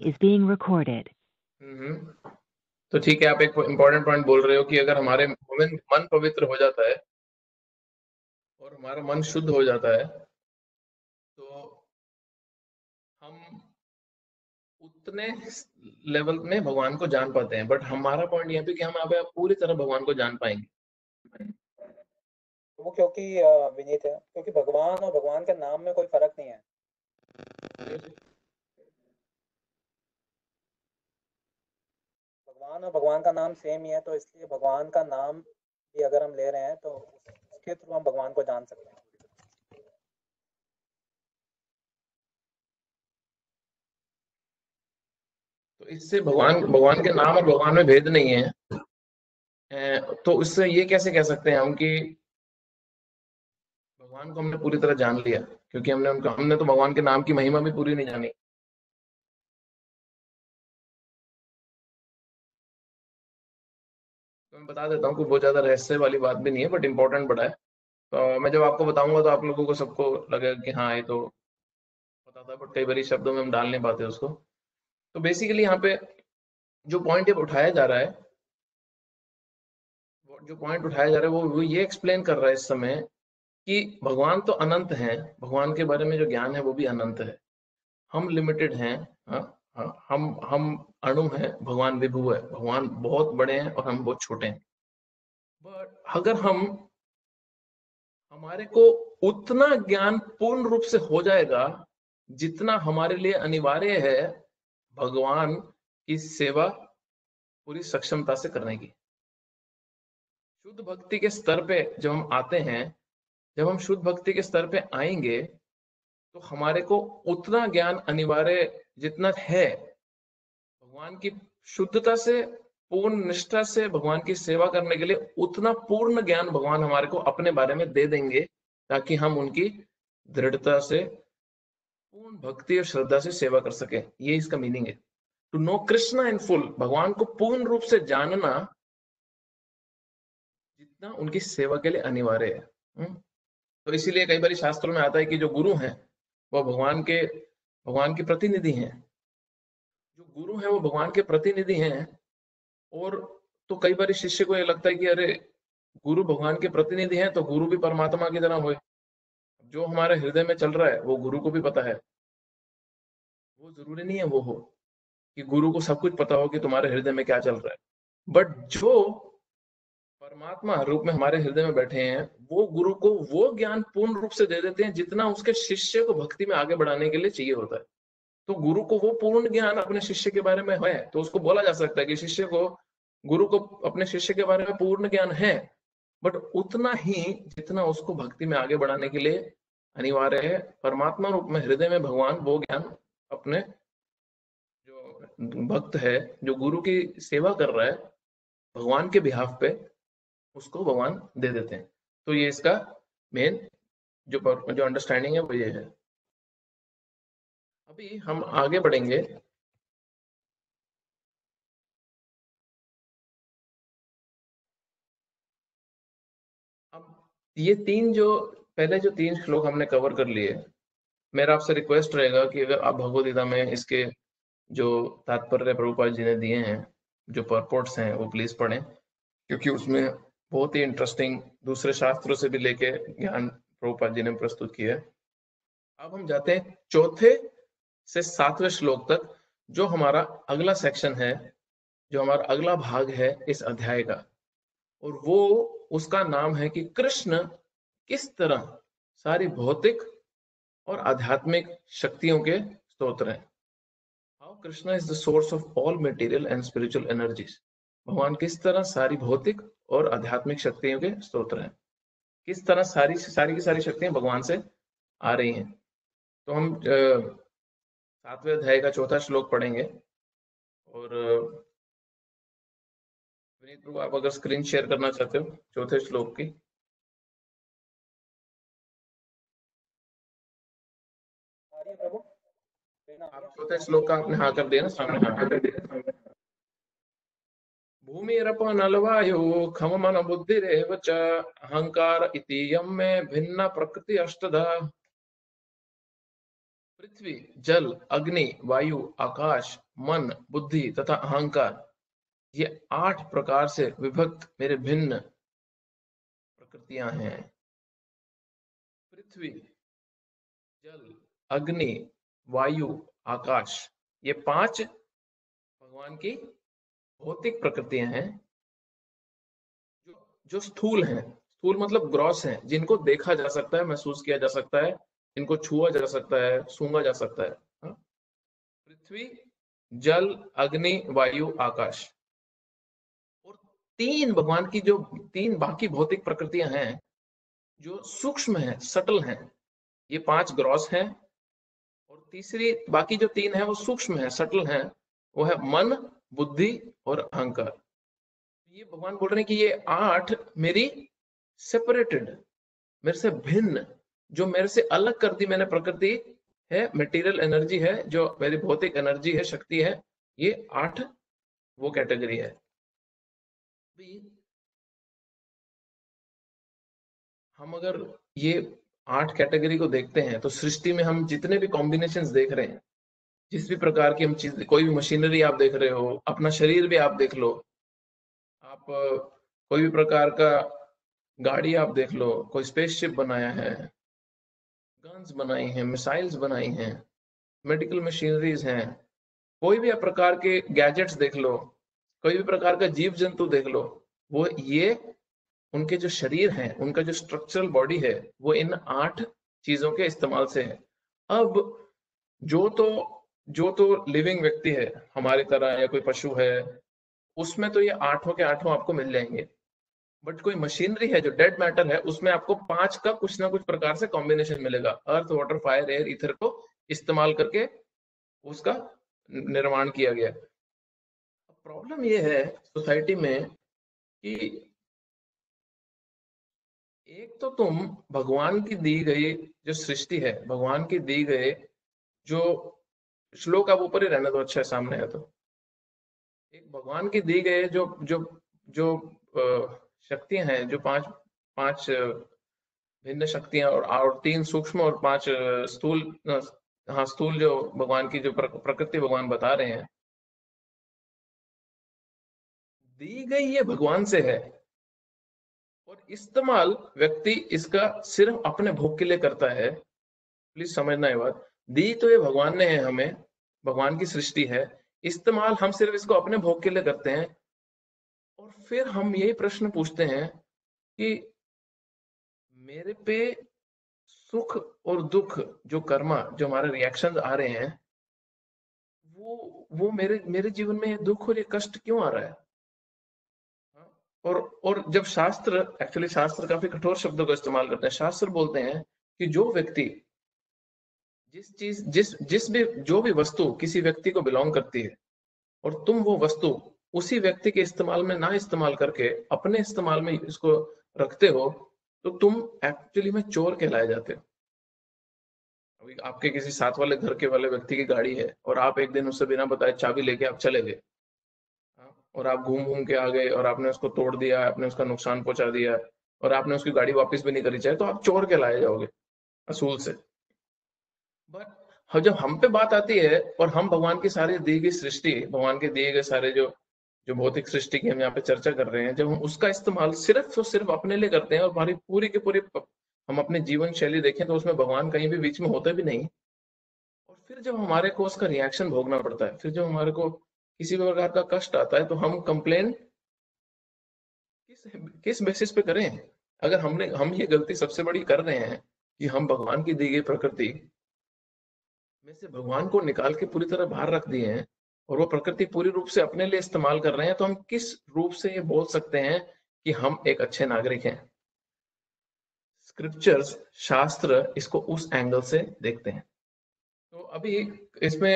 is being recorded. तो ठीक है, आप एक इम्पोर्टेंट पॉइंट बोल रहे हो कि अगर हमारे मन पवित्र हो जाता है और हमारा मन शुद्ध हो जाता है तो हम उतने लेवल में भगवान को जान पाते हैं। बट हमारा पॉइंट यहाँ पे कि हम यहाँ पे पूरी तरह भगवान को जान पाएंगे। वो क्योंकि विनीत है, क्योंकि भगवान और भगवान के नाम में कोई फर्क नहीं है। भगवान और भगवान का नाम सेम ही है, तो इसलिए भगवान का नाम भी अगर हम ले रहे हैं तो उसके थ्रू हम भगवान को जान सकते हैं। तो इससे भगवान के नाम और भगवान में भेद नहीं है। तो इससे ये कैसे कह सकते हैं हम कि भगवान को हमने पूरी तरह जान लिया, क्योंकि हमने तो भगवान के नाम की महिमा भी पूरी नहीं जानी। तो मैं बता देता हूँ कि बहुत ज्यादा रहस्य वाली बात भी नहीं है, बट इम्पोर्टेंट बड़ा है। तो मैं जब आपको बताऊंगा तो आप लोगों को सबको लगेगा कि हाँ ये तो पता था, बट कई बार शब्दों में हम डाल नहीं पाते उसको। तो बेसिकली यहाँ पे जो पॉइंट उठाया जा रहा है, वो ये एक्सप्लेन कर रहा है इस समय कि भगवान तो अनंत हैं, भगवान के बारे में जो ज्ञान है वो भी अनंत है। हम लिमिटेड हैं। हाँ, हाँ, हम अणु हैं, भगवान विभु है। भगवान बहुत बड़े हैं और हम बहुत छोटे हैं। बट अगर हमारे को उतना ज्ञान पूर्ण रूप से हो जाएगा जितना हमारे लिए अनिवार्य है भगवान की सेवा पूरी सक्षमता से करने की। शुद्ध भक्ति के स्तर पे जब हम आते हैं, जब हम शुद्ध भक्ति के स्तर पे आएंगे तो हमारे को उतना ज्ञान अनिवार्य जितना है भगवान की शुद्धता से, पूर्ण निष्ठा से भगवान की सेवा करने के लिए, उतना पूर्ण ज्ञान भगवान हमारे को अपने बारे में दे देंगे ताकि हम उनकी दृढ़ता से, पूर्ण भक्ति और श्रद्धा से सेवा कर सके। ये इसका मीनिंग है। To know Krishna in full, भगवान को पूर्ण रूप से जानना जितना उनकी सेवा के लिए अनिवार्य है। तो इसीलिए कई बार शास्त्रों में आता है कि जो गुरु हैं वो भगवान के प्रतिनिधि हैं। जो गुरु हैं वो भगवान के प्रतिनिधि हैं। और तो कई बार शिष्य को ये लगता है कि अरे गुरु भगवान के प्रतिनिधि हैं तो गुरु भी परमात्मा की तरह हुए। जो हमारे हृदय में चल रहा है वो गुरु को भी पता है। वो जरूरी नहीं है वो हो कि गुरु को सब कुछ पता हो कि तुम्हारे हृदय में क्या चल रहा है। बट जो परमात्मा रूप में हमारे हृदय में बैठे हैं वो गुरु को वो ज्ञान पूर्ण रूप से दे देते हैं जितना उसके शिष्य को भक्ति में आगे बढ़ाने के लिए चाहिए होता है। तो गुरु को वो पूर्ण ज्ञान अपने शिष्य के बारे में है तो उसको बोला जा सकता है कि गुरु को अपने शिष्य के बारे में पूर्ण ज्ञान है, बट उतना ही जितना उसको भक्ति में आगे बढ़ाने के लिए अनिवार्य है। परमात्मा रूप में हृदय में भगवान वो ज्ञान अपने जो भक्त है, जो गुरु की सेवा कर रहा है भगवान के बिहाफ पे, उसको भगवान दे देते हैं। तो ये इसका मेन जो अंडरस्टैंडिंग है वो ये है। अभी हम आगे बढ़ेंगे। अब ये पहले जो 3 श्लोक हमने कवर कर लिए, मेरा आपसे रिक्वेस्ट रहेगा कि अगर आप भगवद गीता में इसके जो तात्पर्य प्रभुपाद जी ने दिए हैं, जो परपोर्ट्स हैं, वो प्लीज पढ़ें, क्योंकि उसमें बहुत ही इंटरेस्टिंग दूसरे शास्त्रों से भी लेके ज्ञान प्रभुपाद जी ने प्रस्तुत किया है। अब हम जाते हैं 4 से 7वें श्लोक तक, जो हमारा अगला सेक्शन है, जो हमारा अगला भाग है इस अध्याय का। और वो उसका नाम है कि कृष्ण किस तरह सारी भौतिक और आध्यात्मिक शक्तियों के स्रोत हैं। How Krishna is the source of all material and spiritual energies. भगवान किस तरह सारी भौतिक और आध्यात्मिक शक्तियों के स्रोत हैं, किस तरह सारी की सारी शक्तियां भगवान से आ रही हैं। तो हम 7वें अध्याय का 4था श्लोक पढ़ेंगे। और विनीत प्रभु, आप अगर स्क्रीन शेयर करना चाहते हो 4थे श्लोक की। आप 4थे श्लोक का आपने हाँ कर दिया ना, सामने हाँ कर दिया। भूमिरप नलवायु खम मन बुद्धिरेव च अहंकार इति यम में भिन्न प्रकृति अष्टधा पृथ्वी, जल, अग्नि, वायु, आकाश, मन, बुद्धि तथा अहंकार, ये 8 प्रकार से विभक्त मेरे भिन्न प्रकृतियां हैं। पृथ्वी, जल, अग्नि, वायु, आकाश, ये 5 भगवान की भौतिक प्रकृतियां हैं जो स्थूल हैं। स्थूल मतलब ग्रॉस हैं, जिनको देखा जा सकता है, महसूस किया जा सकता है, इनको छुआ जा सकता है, सूंघा जा सकता है। हाँ? पृथ्वी, जल, अग्नि, वायु, आकाश। और 3 भगवान की जो 3 बाकी भौतिक प्रकृतियां हैं जो सूक्ष्म है, सटल हैं, ये 5 ग्रॉस हैं। और तीसरी बाकी जो 3 है वो सूक्ष्म है, सटल हैं, वो है मन, बुद्धि और अहंकार। ये भगवान बोल रहे हैं कि ये 8 मेरी सेपरेटेड, मेरे से भिन्न, जो मेरे से अलग कर दी मैंने प्रकृति है, मटेरियल एनर्जी है, जो मेरी भौतिक एनर्जी है, शक्ति है, ये 8 वो कैटेगरी है। हम अगर ये 8 कैटेगरी को देखते हैं तो सृष्टि में हम जितने भी कॉम्बिनेशंस देख रहे हैं, जिस भी प्रकार की हम चीज, कोई भी मशीनरी आप देख रहे हो, अपना शरीर भी आप देख लो, आप कोई भी प्रकार का गाड़ी आप देख लो, कोई स्पेसशिप बनाया है, गन्स बनाई हैं, मिसाइल्स बनाई हैं, मेडिकल मशीनरीज हैं, कोई भी प्रकार के गैजेट्स देख लो, कोई भी प्रकार का जीव जंतु देख लो, वो ये उनके जो शरीर हैं, उनका जो स्ट्रक्चरल बॉडी है, वो इन 8 चीजों के इस्तेमाल से है। अब जो तो जो तो लिविंग व्यक्ति है हमारी तरह, या कोई पशु है, उसमें तो ये 8 के 8 आपको मिल जाएंगे। बट कोई मशीनरी है जो डेड मैटर है, उसमें आपको 5 का कुछ ना कुछ प्रकार से कॉम्बिनेशन मिलेगा। अर्थ, वाटर, फायर, एयर, ईथर को इस्तेमाल करके उसका निर्माण किया गया। प्रॉब्लम ये है सोसाइटी में कि एक तो तुम भगवान की दी गई जो सृष्टि है, भगवान की दी गए जो श्लोक, आप ऊपर ही रहने दो, अच्छा सामने है तो, एक भगवान की दी गए जो जो जो शक्तियां हैं, जो पांच भिन्न शक्तियां, और 3 सूक्ष्म और 5 स्थूल, हाँ स्थूल, जो भगवान की जो प्रकृति भगवान बता रहे हैं, दी गई ये भगवान से है, और इस्तेमाल व्यक्ति इसका सिर्फ अपने भोग के लिए करता है। प्लीज समझना ये बात, दी तो ये भगवान ने है हमें, भगवान की सृष्टि है, इस्तेमाल हम सिर्फ इसको अपने भोग के लिए करते हैं। और फिर हम यही प्रश्न पूछते हैं कि मेरे पे सुख और दुख, जो कर्मा, जो हमारे रिएक्शन आ रहे हैं, वो मेरे मेरे जीवन में ये दुख और ये कष्ट क्यों आ रहा है? और जब शास्त्र, एक्चुअली शास्त्र काफी कठोर शब्दों का इस्तेमाल करते हैं। शास्त्र बोलते हैं कि जो व्यक्ति जिस चीज जिस जिस भी जो भी वस्तु किसी व्यक्ति को बिलोंग करती है, और तुम वो वस्तु उसी व्यक्ति के इस्तेमाल में ना इस्तेमाल करके अपने इस्तेमाल में इसको रखते हो, तो तुम एक्चुअली में चोर कहलाए जाते हो। अभी आपके किसी साथ वाले घर के वाले व्यक्ति की गाड़ी है, और आप एक दिन उससे बिना बताए चाबी लेके आप चले गए, और आप घूम घूम के आ गए, और आपने उसको तोड़ दिया, आपने उसका नुकसान पहुंचा दिया, और आपने उसकी गाड़ी वापस भी नहीं करी चाहे, तो आप चोर कहलाए जाओगे असूल से। बट जब हम पे बात आती है, और हम भगवान की सारी दी गई सृष्टि, भगवान के दिए गए सारे जो जो भौतिक सृष्टि की हम यहाँ पे चर्चा कर रहे हैं, जब हम उसका इस्तेमाल सिर्फ तो सिर्फ अपने लिए करते हैं, और हमारी पूरी की पूरी हम अपनी जीवन शैली देखें तो उसमें भगवान कहीं भी बीच में होता भी नहीं। और फिर जब हमारे को उसका रिएक्शन भोगना पड़ता है, फिर जब हमारे को किसी भी प्रकार का कष्ट आता है, तो हम कंप्लेन किस किस बेसिस पे करें? अगर हम ये गलती सबसे बड़ी कर रहे हैं कि हम भगवान की दी गई प्रकृति में से भगवान को निकाल के पूरी तरह बाहर रख दिए हैं, और वो प्रकृति पूरी रूप से अपने लिए इस्तेमाल कर रहे हैं, तो हम किस रूप से ये बोल सकते हैं कि हम एक अच्छे नागरिक हैं? स्क्रिप्चर्स, शास्त्र, इसको उस एंगल से देखते हैं। तो अभी इसमें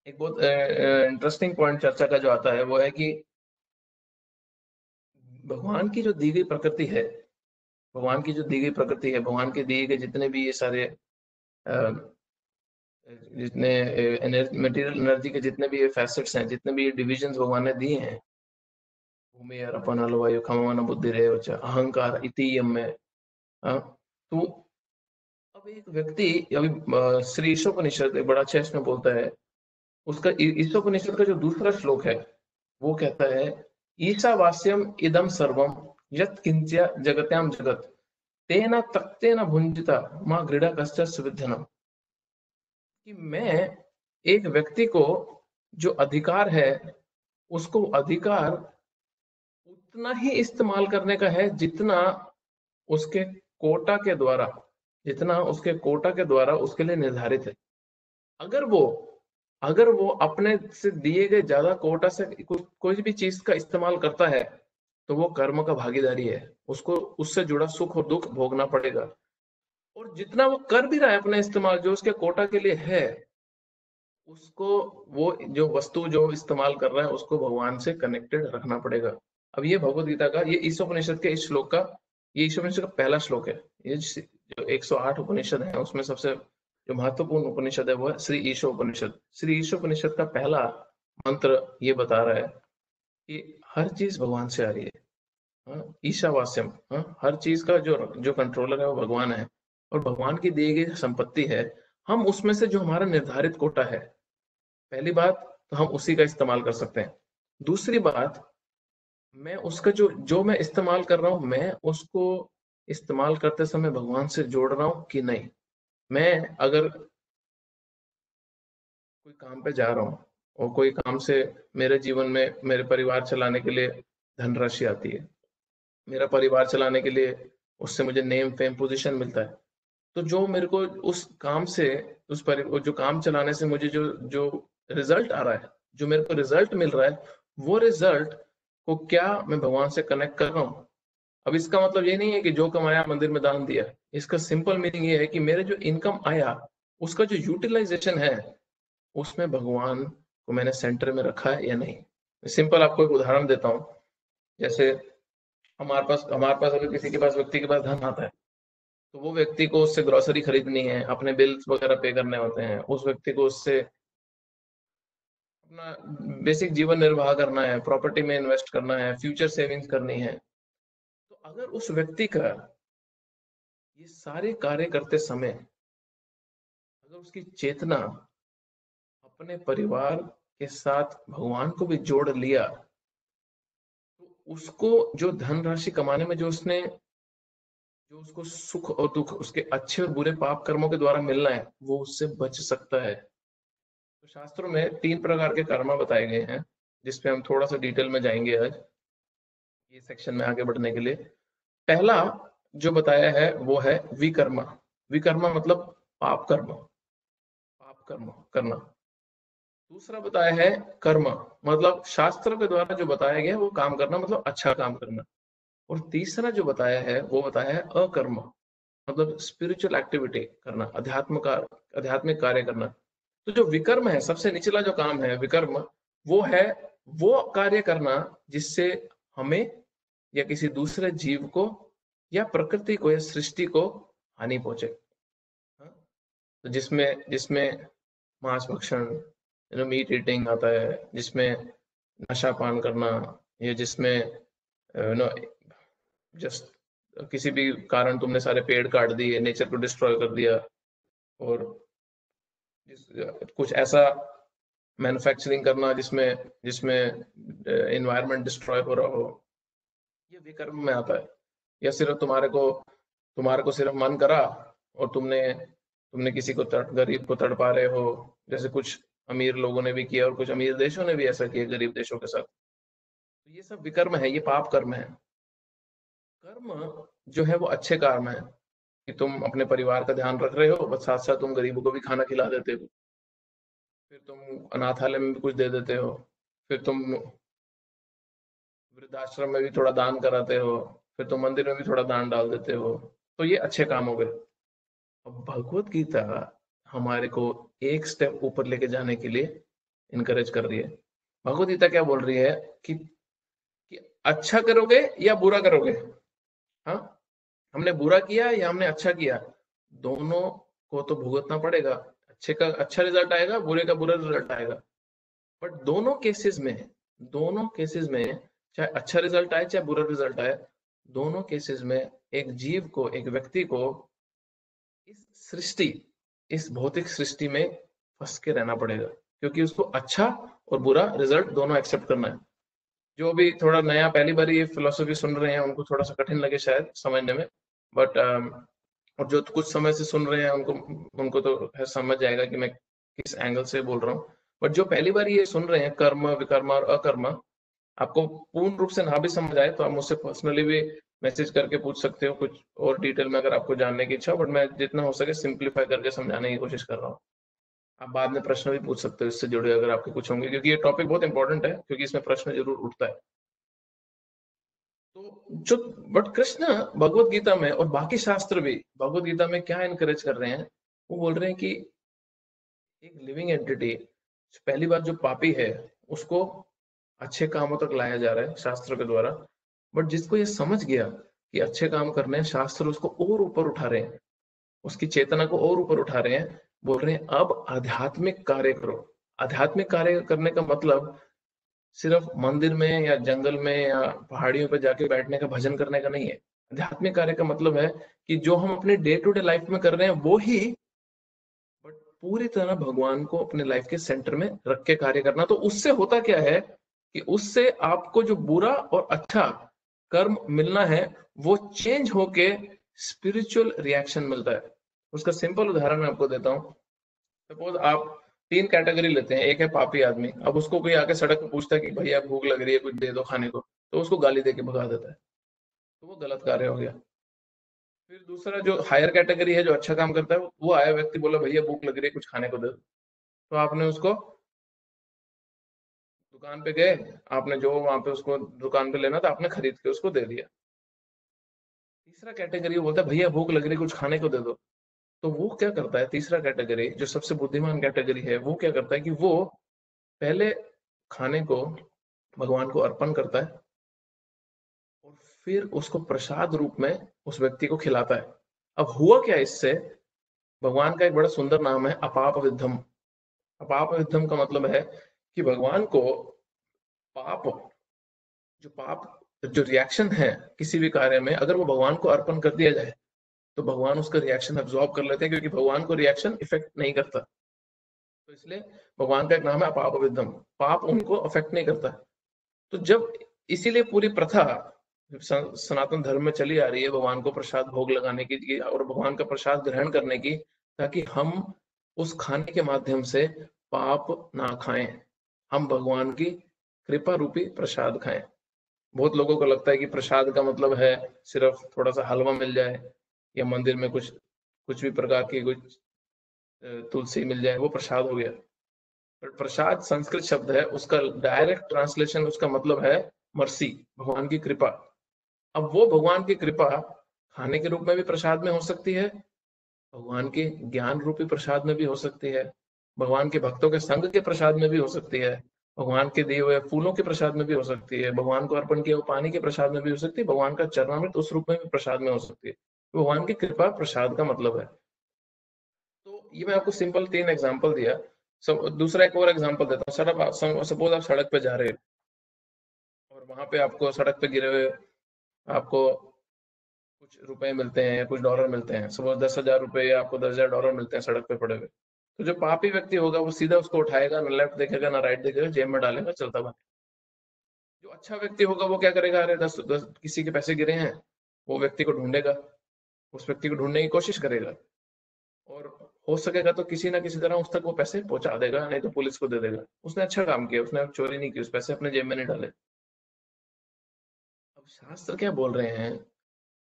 एक बहुत इंटरेस्टिंग पॉइंट चर्चा का जो आता है, वो है कि भगवान की जो दी गई प्रकृति है, भगवान की जो दी गई प्रकृति है, भगवान के दिए गए जितने भी ये सारे जितने मटेरियल एनर्जी के जितने भी ये फैसेट्स हैं, जितने भी ये डिविजन्स भगवान ने दिए हैं, भूमि अर्पण वायु खमवन बुद्धि रे अहंकार इति में, तो अब एक व्यक्ति अभी श्री ईशोपनिषद एक बड़ा अच्छा इसमें बोलता है, उसका ईशोपनिषद का जो दूसरा श्लोक है वो कहता है, ईशावास्यम इदम सर्वम यत् किंच्या जगत्याम जगत तेना तक्तेन भुंजिता मां गृढ़ कश्च सुविध्यनम। कि मैं एक व्यक्ति को जो अधिकार है उसको अधिकार उतना ही इस्तेमाल करने का है जितना उसके कोटा के द्वारा उसके लिए निर्धारित है। अगर वो अपने से दिए गए ज्यादा कोटा से कोई भी चीज का इस्तेमाल करता है तो वो कर्म का भागीदारी है, उसको उससे जुड़ा सुख और दुख भोगना पड़ेगा। और जितना वो कर भी रहा है अपने इस्तेमाल जो उसके कोटा के लिए है, उसको वो जो वस्तु जो इस्तेमाल कर रहा है उसको भगवान से कनेक्टेड रखना पड़ेगा। अब ये भगवत गीता का ये ईशोपनिषद के इस श्लोक का ये ईशोपनिषद का पहला श्लोक है। ये जो 108 उपनिषद है उसमें सबसे जो महत्वपूर्ण उपनिषद है वो है श्री ईशोपनिषद। श्री ईशोपनिषद का पहला मंत्र ये बता रहा है कि हर चीज भगवान से आ रही है। ईशावास्यम, हर चीज का जो कंट्रोलर है वो भगवान है और भगवान की दी गई संपत्ति है, हम उसमें से जो हमारा निर्धारित कोटा है, पहली बात तो हम उसी का इस्तेमाल कर सकते हैं। दूसरी बात, मैं उसका जो मैं इस्तेमाल कर रहा हूं मैं उसको इस्तेमाल करते समय भगवान से जोड़ रहा हूं कि नहीं। मैं अगर कोई काम पे जा रहा हूँ और कोई काम से मेरे जीवन में मेरे परिवार चलाने के लिए धनराशि आती है, मेरा परिवार चलाने के लिए उससे मुझे नेम फेम पोजीशन मिलता है, तो जो मेरे को उस काम से जो काम चलाने से मुझे जो जो रिजल्ट आ रहा है, जो मेरे को रिजल्ट मिल रहा है, वो रिजल्ट को क्या मैं भगवान से कनेक्ट कर रहा हूँ। अब इसका मतलब ये नहीं है कि जो कमाया मंदिर में दान दिया, इसका सिंपल मीनिंग ये है कि मेरे जो इनकम आया उसका जो यूटिलाइजेशन है उसमें भगवान को मैंने सेंटर में रखा है या नहीं। सिंपल आपको एक उदाहरण देता हूँ। जैसे हमारे पास अगर किसी के पास व्यक्ति के पास धन आता है तो वो व्यक्ति को उससे ग्रोसरी खरीदनी है, अपने बिल्स वगैरह पे करने होते हैं, उस व्यक्ति को उससे अपना बेसिक जीवन निर्वाह करना है, प्रॉपर्टी में इन्वेस्ट करना है, फ्यूचर सेविंग्स करनी है। तो अगर उस व्यक्ति का ये सारे कार्य करते समय अगर उसकी चेतना अपने परिवार के साथ भगवान को भी जोड़ लिया, तो उसको जो धनराशि कमाने में जो उसको सुख और दुख उसके अच्छे और बुरे पाप कर्मों के द्वारा मिलना है वो उससे बच सकता है। तो शास्त्रों में 3 प्रकार के कर्म बताए गए हैं जिसपे हम थोड़ा सा डिटेल में जाएंगे आज ये सेक्शन में आगे बढ़ने के लिए। पहला जो बताया है वो है विकर्मा। विकर्मा मतलब पाप कर्म करना। दूसरा बताया है कर्म, मतलब शास्त्र के द्वारा जो बताया गया है वो काम करना, मतलब अच्छा काम करना। और तीसरा जो बताया है वो बताया है अकर्म, मतलब स्पिरिचुअल एक्टिविटी करना, आध्यात्मिक कार्य करना। तो जो विकर्म है, सबसे निचला जो काम है विकर्म, वो है वो कार्य करना जिससे हमें या किसी दूसरे जीव को या प्रकृति को या सृष्टि को हानि पहुंचे। हाँ? तो जिसमें जिसमें मांस भक्षण, मीट ईटिंग आता है, जिसमें नशा पान करना, या जिसमें नो जस्ट किसी भी कारण तुमने सारे पेड़ काट दिए, नेचर को डिस्ट्रॉय कर दिया, और कुछ ऐसा मैन्युफैक्चरिंग करना जिसमें जिसमें एनवायरनमेंट डिस्ट्रॉय हो रहा हो, ये विकर्म में आता है। या सिर्फ तुम्हारे को सिर्फ मन करा और तुमने तुमने किसी को गरीब को तड़पा रहे हो, जैसे कुछ अमीर लोगों ने भी किया और कुछ अमीर देशों ने भी ऐसा किया गरीब देशों के साथ। तो ये सब विकर्म है, ये पाप कर्म है। कर्म जो है वो अच्छे कर्म है कि तुम अपने परिवार का ध्यान रख रहे हो, बस साथ साथ तुम गरीबों को भी खाना खिला देते हो, फिर तुम अनाथालय में भी कुछ दे देते हो, फिर तुम वृद्धाश्रम में भी थोड़ा दान कराते हो, फिर तुम मंदिर में भी थोड़ा दान डाल देते हो। तो ये अच्छे काम हो गए। अब भगवत गीता हमारे को एक स्टेप ऊपर लेके जाने के लिए इनकरेज कर रही है। भगवत गीता क्या बोल रही है कि अच्छा करोगे या बुरा करोगे, हाँ, हमने बुरा किया या हमने अच्छा किया, दोनों को तो भुगतना पड़ेगा। अच्छे का अच्छा रिजल्ट आएगा, बुरे का बुरा रिजल्ट आएगा। बट दोनों केसेस में चाहे अच्छा रिजल्ट आए चाहे बुरा रिजल्ट आए, दोनों केसेस में एक जीव को, एक व्यक्ति को इस सृष्टि, इस भौतिक सृष्टि में फंस के रहना पड़ेगा, क्योंकि उसको अच्छा और बुरा रिजल्ट दोनों एक्सेप्ट करना है। जो भी थोड़ा नया पहली बार ये फिलोसफी सुन रहे हैं उनको थोड़ा सा कठिन लगे शायद समझने में, बट और जो कुछ समय से सुन रहे हैं उनको उनको तो समझ जाएगा कि मैं किस एंगल से बोल रहा हूँ। बट जो पहली बार ये सुन रहे हैं कर्म, विकर्म और अकर्म, आपको पूर्ण रूप से ना भी समझ आए तो आप मुझसे पर्सनली भी मैसेज करके पूछ सकते हो कुछ और डिटेल में अगर आपको जानने की इच्छा हो, बट मैं जितना हो सके सिंप्लीफाई करके समझाने की कोशिश कर रहा हूँ। आप बाद में प्रश्न भी पूछ सकते हो इससे जुड़े अगर आपके कुछ होंगे, क्योंकि ये टॉपिक बहुत इंपॉर्टेंट है, क्योंकि इसमें प्रश्न जरूर उठता है। तो जो बट कृष्ण भगवत गीता में और बाकी शास्त्र भी भगवत गीता में क्या इनकरेज कर रहे हैं, वो बोल रहे हैं कि एक लिविंग एंटिटी पहली बार जो पापी है उसको अच्छे कामों तक लाया जा रहा है शास्त्र के द्वारा, बट जिसको ये समझ गया कि अच्छे काम करने हैं, शास्त्र उसको और ऊपर उठा रहे हैं, उसकी चेतना को और ऊपर उठा रहे हैं, बोल रहे हैं अब आध्यात्मिक कार्य करो। आध्यात्मिक कार्य करने का मतलब सिर्फ मंदिर में या जंगल में या पहाड़ियों पर जाके बैठने का भजन करने का नहीं है। आध्यात्मिक कार्य का मतलब है कि जो हम अपने डे टू डे लाइफ में कर रहे हैं वो ही, बट पूरी तरह भगवान को अपने लाइफ के सेंटर में रख के कार्य करना। तो उससे होता क्या है कि उससे आपको जो बुरा और अच्छा कर्म मिलना है वो चेंज होके स्पिरिचुअल रिएक्शन मिलता है। उसका सिंपल उदाहरण मैं आपको देता हूँ। सपोज आप 3 कैटेगरी लेते हैं। एक है पापी आदमी, अब उसको कोई आके सड़क पे पूछता है कि भैया भूख लग रही है कुछ दे दो खाने को, तो उसको गाली दे के भगा देता है, तो वो गलत कार्य हो गया। फिर दूसरा जो हायर कैटेगरी है, जो अच्छा काम करता है, वो आया व्यक्ति बोला भैया भूख लग रही है कुछ खाने को दे दो, तो आपने उसको दुकान पे गए, आपने जो वहां पे उसको दुकान पे लेना था आपने खरीद के उसको दे दिया। तीसरा कैटेगरी वो बोलता है भैया भूख लग रही है कुछ खाने को दे दो, तो वो क्या करता है, तीसरा कैटेगरी जो सबसे बुद्धिमान कैटेगरी है, वो क्या करता है कि वो पहले खाने को भगवान को अर्पण करता है और फिर उसको प्रसाद रूप में उस व्यक्ति को खिलाता है। अब हुआ क्या इससे, भगवान का एक बड़ा सुंदर नाम है अपाप विद्धम। अपाप विद्धम का मतलब है कि भगवान को पाप, जो रिएक्शन है किसी भी कार्य में, अगर वो भगवान को अर्पण कर दिया जाए तो भगवान उसका रिएक्शन एब्जॉर्ब कर लेते हैं, क्योंकि भगवान को रिएक्शन इफेक्ट नहीं करता। तो इसलिए भगवान का एक नाम है अपाप विद्धम, पाप उनको अफेक्ट नहीं करता। तो जब इसीलिए पूरी प्रथा सनातन धर्म में चली आ रही है भगवान को प्रसाद भोग लगाने की और भगवान का प्रसाद ग्रहण करने की, ताकि हम उस खाने के माध्यम से पाप ना खाएं, हम भगवान की कृपा रूपी प्रसाद खाएं। बहुत लोगों को लगता है कि प्रसाद का मतलब है सिर्फ थोड़ा सा हलवा मिल जाए या मंदिर में कुछ कुछ भी प्रकार की कुछ तुलसी मिल जाए वो प्रसाद हो गया। पर प्रसाद संस्कृत शब्द है, उसका डायरेक्ट ट्रांसलेशन उसका मतलब है मर्सी, भगवान की कृपा। अब वो भगवान की कृपा खाने के रूप में भी प्रसाद में हो सकती है, भगवान के ज्ञान रूपी प्रसाद में भी हो सकती है, भगवान के भक्तों के संग के प्रसाद में भी हो सकती है, भगवान के दिए हुए फूलों के प्रसाद में भी हो सकती है, भगवान को अर्पण किए हुए पानी के प्रसाद में भी हो सकती है, भगवान का चरणामृत उस रूप में भी प्रसाद में हो सकती है। भगवान की कृपा प्रसाद का मतलब है। तो ये मैं आपको सिंपल 3 एग्जांपल दिया। दूसरा एक और एग्जांपल देता हूँ। सपोज आप सड़क पे जा रहे हैं और वहां पे आपको सड़क पे गिरे हुए आपको कुछ रुपए मिलते हैं या कुछ डॉलर मिलते हैं। सपोज 10,000 रुपए या आपको 10,000 डॉलर मिलते हैं सड़क पे पड़े हुए, तो जो पापी व्यक्ति होगा वो सीधा उसको उठाएगा, ना लेफ्ट देखेगा ना राइट देखेगा, जेब में डालेगा, चलता भागेगा। जो अच्छा व्यक्ति होगा वो क्या करेगा, अरे दस किसी के पैसे गिरे हैं, वो व्यक्ति को ढूंढेगा, उस व्यक्ति को ढूंढने की कोशिश करेगा और हो सकेगा तो किसी ना किसी तरह उस तक वो पैसे पहुंचा देगा, नहीं तो पुलिस को दे देगा। उसने अच्छा काम किया, उसने चोरी नहीं की, उस पैसे अपने जेब में नहीं डाले। अब शास्त्र क्या बोल रहे हैं,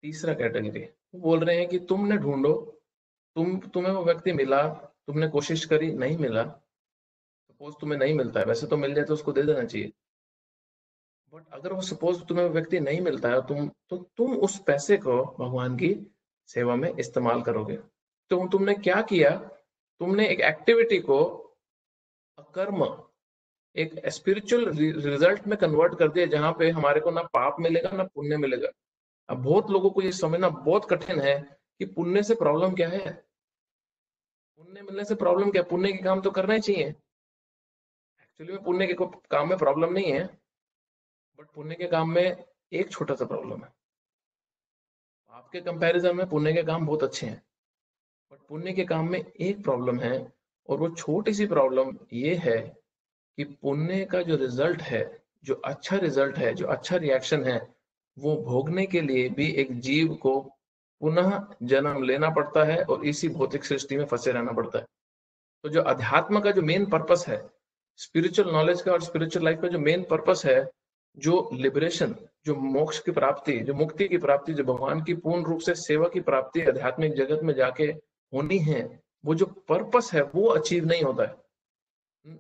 तीसरा कैटेगरी, वो बोल रहे हैं कि तुमने ढूंढो, तुम्हें वो व्यक्ति मिला, तुमने कोशिश करी, नहीं मिला, सपोज तुम्हें नहीं मिलता है, वैसे तो मिल जाए तो उसको दे देना चाहिए, बट अगर वो सपोज तुम्हें वो व्यक्ति नहीं मिलता है, तुम उस पैसे को भगवान की सेवा में इस्तेमाल करोगे। तो तुमने क्या किया, तुमने एक एक्टिविटी को कर्म, एक स्पिरिचुअल रिजल्ट में कन्वर्ट कर दिया, जहां पे हमारे को ना पाप मिलेगा ना पुण्य मिलेगा। अब बहुत लोगों को ये समझना बहुत कठिन है कि पुण्य से प्रॉब्लम क्या है, पुण्य मिलने से प्रॉब्लम क्या, पुण्य के काम तो करना ही चाहिए। एक्चुअली में पुण्य के काम में प्रॉब्लम नहीं है, बट पुण्य के काम में एक छोटा सा प्रॉब्लम है, आपके कंपैरिजन में पुण्य के काम बहुत अच्छे हैं। बट पुण्य के काम में एक प्रॉब्लम है, और वो छोटी सी प्रॉब्लम ये है कि पुण्य का जो रिजल्ट है, जो अच्छा रिजल्ट है, जो अच्छा रिएक्शन है, वो भोगने के लिए भी एक जीव को पुनः जन्म लेना पड़ता है और इसी भौतिक सृष्टि में फंसे रहना पड़ता है। तो जो अध्यात्म का जो मेन पर्पस है, स्पिरिचुअल नॉलेज का और स्पिरिचुअल लाइफ का जो मेन पर्पस है, जो लिबरेशन, जो मोक्ष की प्राप्ति, जो मुक्ति की प्राप्ति, जो भगवान की पूर्ण रूप से सेवा की प्राप्ति आध्यात्मिक जगत में जाके होनी है, वो जो पर्पस है वो अचीव नहीं होता है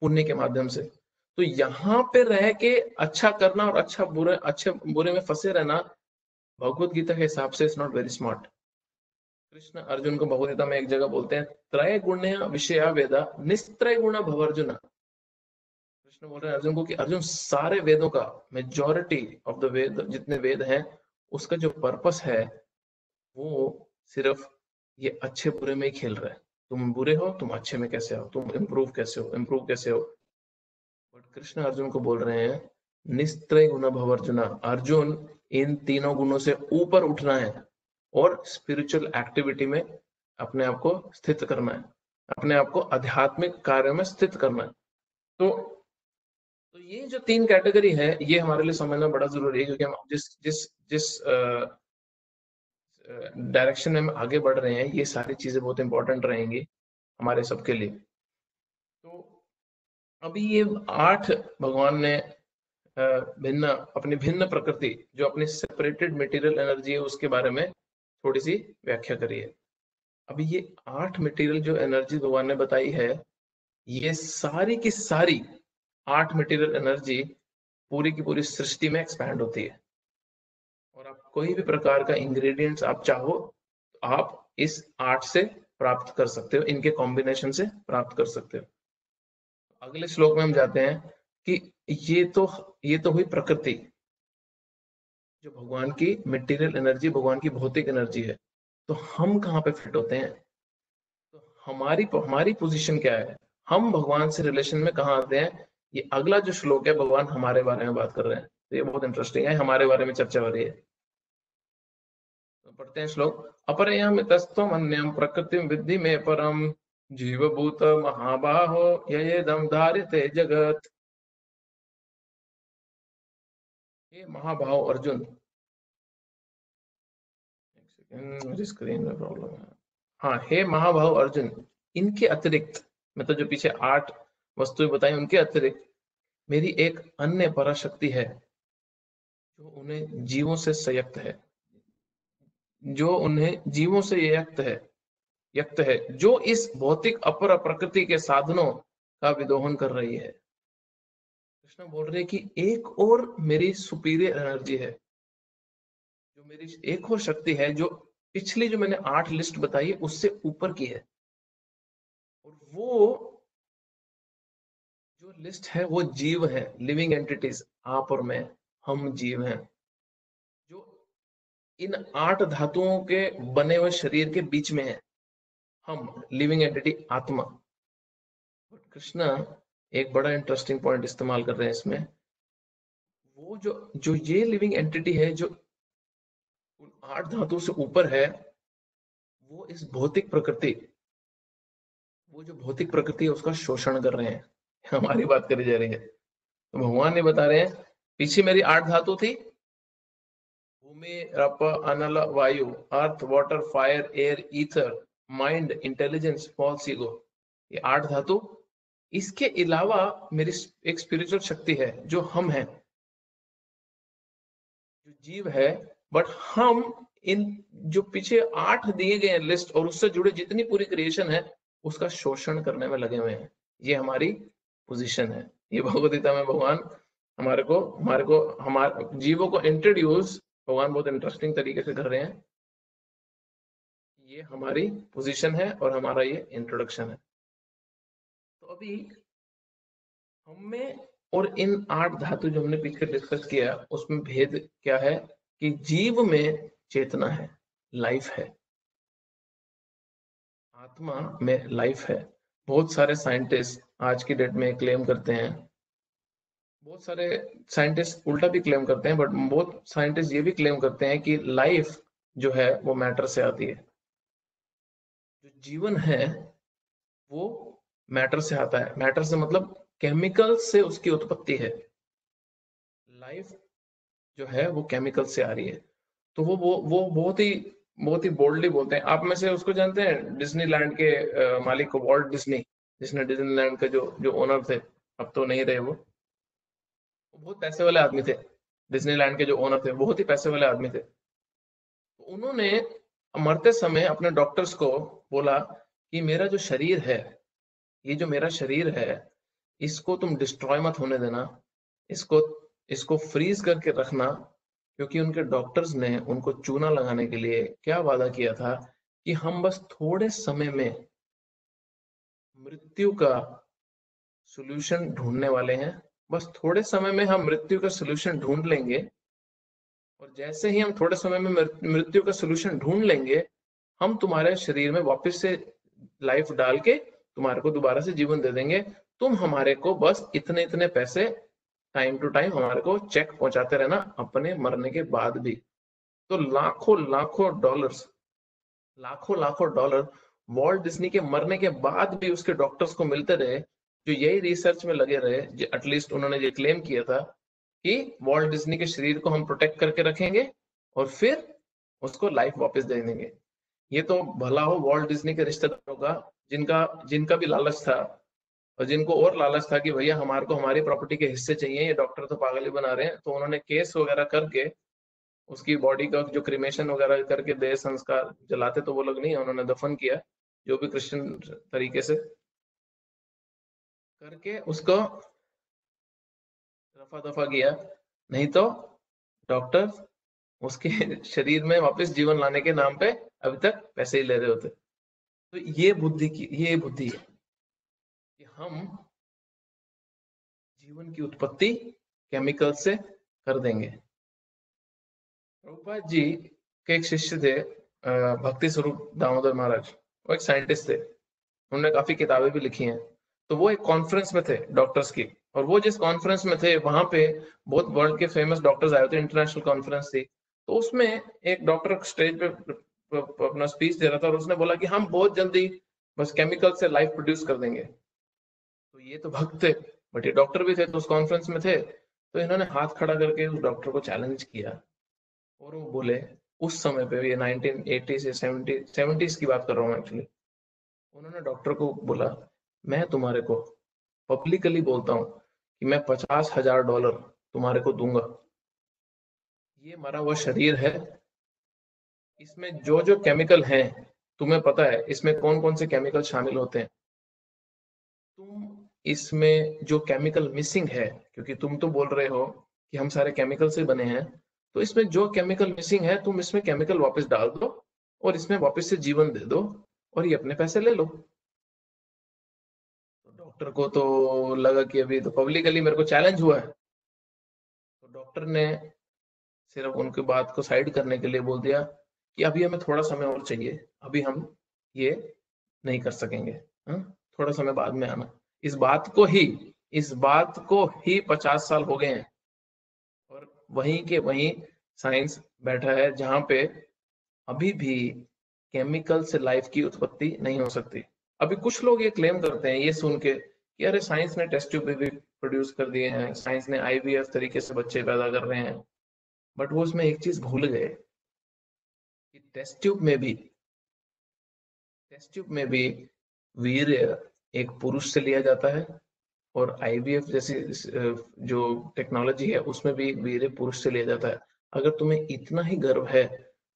पुण्य के माध्यम से। तो यहाँ पे रह के अच्छा करना और अच्छे बुरे में फंसे रहना भगवत गीता के हिसाब से is not very smart. Krishna Arjun को भगवत गीता में एक जगह बोलते हैं, त्रय गुण्य विषया वेदा निस्त्रय गुण भवर्जुन। कृष्ण बोल रहे हैं अर्जुन को कि अर्जुन, सारे वेदों का मेजॉरिटी ऑफ द वेद, जितने वेद हैं, उसका जो पर्पस है वो सिर्फ ये अच्छे बुरे में ही खेल रहा है। तुम बुरे हो, तुम अच्छे में कैसे हो, तुम इम्प्रूव कैसे हो। बट कृष्ण अर्जुन को बोल रहे हैं निस्त्रय गुण भवर्जुन, अर्जुन इन तीनों गुणों से ऊपर उठना है और स्पिरिचुअल एक्टिविटी में अपने आप को स्थित करना है, अपने आप को आध्यात्मिक कार्य में स्थित करना है। तो ये जो तीन कैटेगरी है, ये हमारे लिए समझना बड़ा जरूरी है, क्योंकि हम जिस जिस जिस डायरेक्शन में हम आगे बढ़ रहे हैं, ये सारी चीजें बहुत इंपॉर्टेंट रहेंगी हमारे सबके लिए। तो अभी ये 8 भगवान ने अपनी भिन्न प्रकृति, जो अपनी सेपरेटेड मटेरियल एनर्जी है, उसके बारे में थोड़ी सी व्याख्या करी है। अभी ये 8 मटेरियल जो एनर्जी भगवान ने बताई है, ये सारी की सारी 8 मटेरियल एनर्जी पूरी की पूरी सृष्टि में एक्सपैंड होती है। और आप कोई भी प्रकार का इंग्रेडिएंट्स आप चाहो तो आप इस 8 से प्राप्त कर सकते हो, इनके कॉम्बिनेशन से प्राप्त कर सकते हो। अगले श्लोक में हम जाते हैं कि ये तो हुई प्रकृति, जो भगवान की मटेरियल एनर्जी, भगवान की भौतिक एनर्जी है। तो हम कहाँ पे फिट होते हैं? तो हमारी पोजीशन क्या है, हम भगवान से रिलेशन में कहाँ आते हैं? ये अगला जो श्लोक है, भगवान हमारे बारे में बात कर रहे हैं। तो ये बहुत इंटरेस्टिंग है, हमारे बारे में चर्चा हो रही है। तो पढ़ते हैं श्लोक। अपरयमितस्त्वम् अन्यं प्रकृतिं विद्धि मे परम, जीवभूत महाबाहो ययेदं धार्यते जगत। ये महाभाव अर्जुन, मेरी स्क्रीन में प्रॉब्लम है। हाँ, हे महाभाव अर्जुन, इनके अतिरिक्त, मतलब जो पीछे 8 वस्तुएं बताई, उनके अतिरिक्त मेरी एक अन्य पराशक्ति है, जो उन्हें जीवों से संयुक्त है, जो उन्हें जीवों से युक्त है, जो इस भौतिक अपर प्रकृति के साधनों का विदोहन कर रही है। कृष्ण बोल रहे हैं कि एक और मेरी सुपीरियर एनर्जी है, जो मेरी एक और शक्ति है, जो पिछली जो मैंने 8 लिस्ट बताई है उससे ऊपर की है। और वो जो लिस्ट है वो जीव है, लिविंग एंटिटीज, आप और मैं, हम जीव हैं, जो इन 8 धातुओं के बने हुए शरीर के बीच में है, हम लिविंग एंटिटी आत्मा। कृष्ण एक बड़ा इंटरेस्टिंग पॉइंट इस्तेमाल कर रहे हैं इसमें। वो जो जो ये लिविंग एंटिटी है, जो उन 8 धातुओं से ऊपर है, वो इस भौतिक प्रकृति, वो जो भौतिक प्रकृति है उसका शोषण कर रहे हैं। हमारी बात करी जा रही है। तो भगवान ने बता रहे हैं, पीछे मेरी 8 धातु थी, भूमि, रप, अनल, वायु, earth, water, fire, air, ether, mind, intelligence, false ego, ये 8 धातु। इसके अलावा मेरी एक स्पिरिचुअल शक्ति है, जो हम हैं, जो जीव है। बट हम इन जो पीछे 8 दिए गए हैं लिस्ट, और उससे जुड़े जितनी पूरी क्रिएशन है, उसका शोषण करने में लगे हुए हैं। ये हमारी पोजीशन है। ये भगवद गीता में भगवान हमारे जीवों को इंट्रोड्यूस भगवान बहुत इंटरेस्टिंग तरीके से कर रहे हैं। ये हमारी पोजीशन है और हमारा ये इंट्रोडक्शन है। तो अभी हमें और इन 8 धातु जो हमने पीछे डिस्कस किया, उसमें भेद क्या है कि जीव में चेतना है, लाइफ है, आत्मा में लाइफ है। बहुत सारे साइंटिस्ट आज की डेट में क्लेम करते हैं, बहुत सारे साइंटिस्ट उल्टा भी क्लेम करते हैं, बट बहुत साइंटिस्ट ये भी क्लेम करते हैं कि लाइफ जो है वो मैटर से आती है। जो जीवन है वो मैटर से आता है। मैटर से मतलब केमिकल से उसकी उत्पत्ति है। लाइफ जो है वो केमिकल से आ रही है। तो वो बहुत ही बोल्डली बोलते हैं। आप में से उसको जानते हैं, डिज्नीलैंड के मालिक को, वॉल्ट डिज्नी, जिसने डिज्नीलैंड के जो ओनर थे, अब तो नहीं रहे वो बहुत पैसे वाले आदमी थे। डिज्नीलैंड के जो ओनर थे बहुत ही पैसे वाले आदमी थे। तो उन्होंने मरते समय अपने डॉक्टर्स को बोला कि मेरा जो शरीर है, ये जो मेरा शरीर है, इसको तुम डिस्ट्रॉय मत होने देना, इसको इसको फ्रीज करके रखना। क्योंकि उनके डॉक्टर्स ने उनको चूना लगाने के लिए क्या वादा किया था कि हम बस थोड़े समय में मृत्यु का सॉल्यूशन ढूंढने वाले हैं। बस थोड़े समय में हम मृत्यु का सॉल्यूशन ढूंढ लेंगे, और जैसे ही हम थोड़े समय में मृत्यु का सॉल्यूशन ढूंढ लेंगे, हम तुम्हारे शरीर में वापस से लाइफ डाल के तुम्हारे को दोबारा से जीवन दे देंगे। तुम हमारे को बस इतने इतने पैसे टाइम टू टाइम हमारे को चेक पहुंचाते रहना अपने मरने के बाद भी। तो लाखों लाखों डॉलर्स, लाखों लाखों डॉलर वॉल्ट डिज्नी के मरने के बाद भी उसके डॉक्टर्स को मिलते रहे, जो यही रिसर्च में लगे रहे। एटलीस्ट उन्होंने ये क्लेम किया था कि वॉल्ट डिज्नी के शरीर को हम प्रोटेक्ट करके रखेंगे और फिर उसको लाइफ वापस दे देंगे। ये तो भला हो वॉल्ट डिज्नी के रिश्तेदारों का, जिनका जिनका भी लालच था, और जिनको और लालच था कि भैया हमारे को हमारी प्रॉपर्टी के हिस्से चाहिए, ये डॉक्टर तो पागल ही बना रहे हैं। तो उन्होंने केस वगैरह करके उसकी बॉडी का जो क्रिमेशन वगैरह करके देह संस्कार, जलाते तो वो लोग नहीं, उन्होंने दफन किया जो भी क्रिश्चियन तरीके से करके उसको रफा दफा किया। नहीं तो डॉक्टर उसके शरीर में वापस जीवन लाने के नाम पे अभी तक पैसे ही ले रहे होते। तो ये बुद्धि है कि हम जीवन की उत्पत्ति केमिकल से कर देंगे। प्रभुपाद जी के एक शिष्य थे, भक्ति स्वरूप दामोदर महाराज। वो एक साइंटिस्ट थे, उन्होंने काफी किताबें भी लिखी हैं। तो वो एक कॉन्फ्रेंस में थे डॉक्टर्स की, और वो जिस कॉन्फ्रेंस में थे वहां पे बहुत वर्ल्ड के फेमस डॉक्टर्स आए थे, इंटरनेशनल कॉन्फ्रेंस थी। तो उसमें एक डॉक्टर स्टेज पे अपना स्पीच दे रहा था, और उसने बोला कि हम बहुत जल्दी बस केमिकल से लाइफ प्रोड्यूस कर देंगे। तो ये तो भक्त थे, बट ये डॉक्टर भी थे, तो उस कॉन्फ्रेंस में थे। तो इन्होंने हाथ खड़ा करके उस डॉक्टर को चैलेंज किया, और वो बोले, उस समय पे, ये 1980 से 70s की बात कर रहा हूँ एक्चुअली, उन्होंने डॉक्टर को बोला, मैं तुम्हारे को पब्लिकली बोलता हूँ कि मैं $50,000 तुम्हारे को दूंगा। ये मरा हुआ शरीर है, इसमें जो जो केमिकल हैं, तुम्हें पता है इसमें कौन कौन से केमिकल शामिल होते हैं। तुम इसमें जो केमिकल मिसिंग है, क्योंकि तुम तो बोल रहे हो कि हम सारे केमिकल से बने हैं, तो इसमें जो केमिकल मिसिंग है तुम इसमें केमिकल वापस डाल दो, और इसमें वापस से जीवन दे दो, और ये अपने पैसे ले लो। तो डॉक्टर को तो लगा कि अभी तो पब्लिकली मेरे को चैलेंज हुआ है। तो डॉक्टर ने सिर्फ उनकी बात को साइड करने के लिए बोल दिया कि अभी हमें थोड़ा समय और चाहिए, अभी हम ये नहीं कर सकेंगे, हाँ? थोड़ा समय बाद में आना। इस बात को ही 50 साल हो गए हैं, और वहीं के वहीं साइंस बैठा है, जहां पे अभी भी केमिकल से लाइफ की उत्पत्ति नहीं हो सकती। अभी कुछ लोग ये क्लेम करते हैं ये सुन के कि अरे साइंस ने टेस्ट ट्यूब भी प्रोड्यूस कर दिए हैं, साइंस ने आईवीएफ तरीके से बच्चे पैदा कर रहे हैं। बट वो उसमें एक चीज भूल गए कि टेस्ट ट्यूब में भी वीर्य एक पुरुष से लिया जाता है, और आईवीएफ जैसी जो टेक्नोलॉजी है उसमें भी वीर्य पुरुष से लिया जाता है। अगर तुम्हें इतना ही गर्व है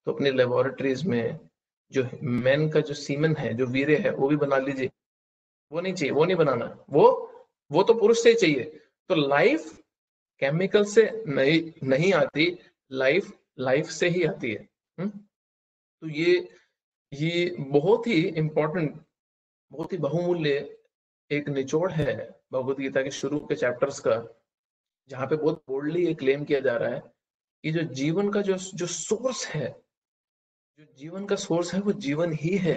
तो अपनी लेबोरेटरीज में जो मेन का जो सीमन है, जो वीर्य है, वो भी बना लीजिए। वो नहीं चाहिए, वो नहीं बनाना, वो तो पुरुष से ही चाहिए। तो लाइफ केमिकल से नहीं आती, लाइफ लाइफ से ही आती है। तो ये बहुत ही इंपॉर्टेंट, बहुत ही बहुमूल्य एक निचोड़ है भगवत गीता के शुरू के चैप्टर्स का, जहाँ पे बहुत बोल्डली ये क्लेम किया जा रहा है कि जो जीवन का जो जो सोर्स है, जो जीवन का सोर्स है, वो जीवन ही है।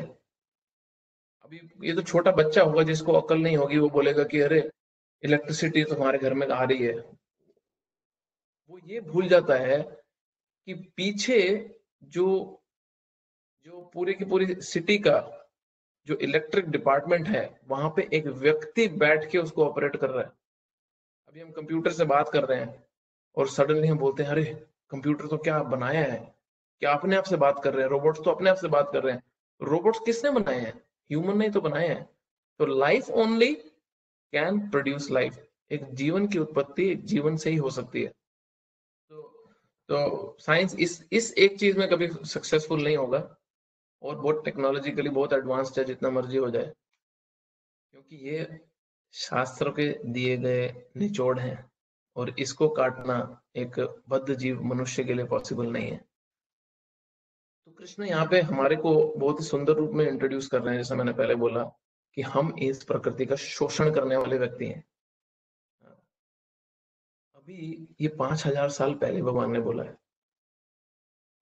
अभी ये तो छोटा बच्चा होगा जिसको अकल नहीं होगी, वो बोलेगा कि अरे इलेक्ट्रिसिटी तो हमारे घर में आ रही है। वो ये भूल जाता है कि पीछे जो जो पूरी की पूरी सिटी का जो इलेक्ट्रिक डिपार्टमेंट है वहां पे एक व्यक्ति बैठ के उसको ऑपरेट कर रहा है। अभी हम कंप्यूटर से बात कर रहे हैं और सडनली हम बोलते हैं अरे कंप्यूटर तो क्या बनाया है, क्या अपने आप से बात कर रहे हैं, रोबोट्स तो अपने आप से बात कर रहे हैं। रोबोट्स किसने बनाए हैं? ह्यूमन ने तो बनाए हैं। तो life only can produce life. एक जीवन की उत्पत्ति एक जीवन से ही हो सकती है। तो साइंस इस एक चीज में कभी सक्सेसफुल नहीं होगा, और बहुत टेक्नोलॉजिकली बहुत एडवांस्ड है जितना मर्जी हो जाए, क्योंकि ये शास्त्र के दिए गए निचोड़ हैं और इसको काटना एक बद्ध जीव मनुष्य के लिए पॉसिबल नहीं है। तो कृष्ण यहाँ पे हमारे को बहुत ही सुंदर रूप में इंट्रोड्यूस कर रहे हैं, जैसा मैंने पहले बोला कि हम इस प्रकृति का शोषण करने वाले व्यक्ति हैं। अभी ये 5000 साल पहले भगवान ने बोला है,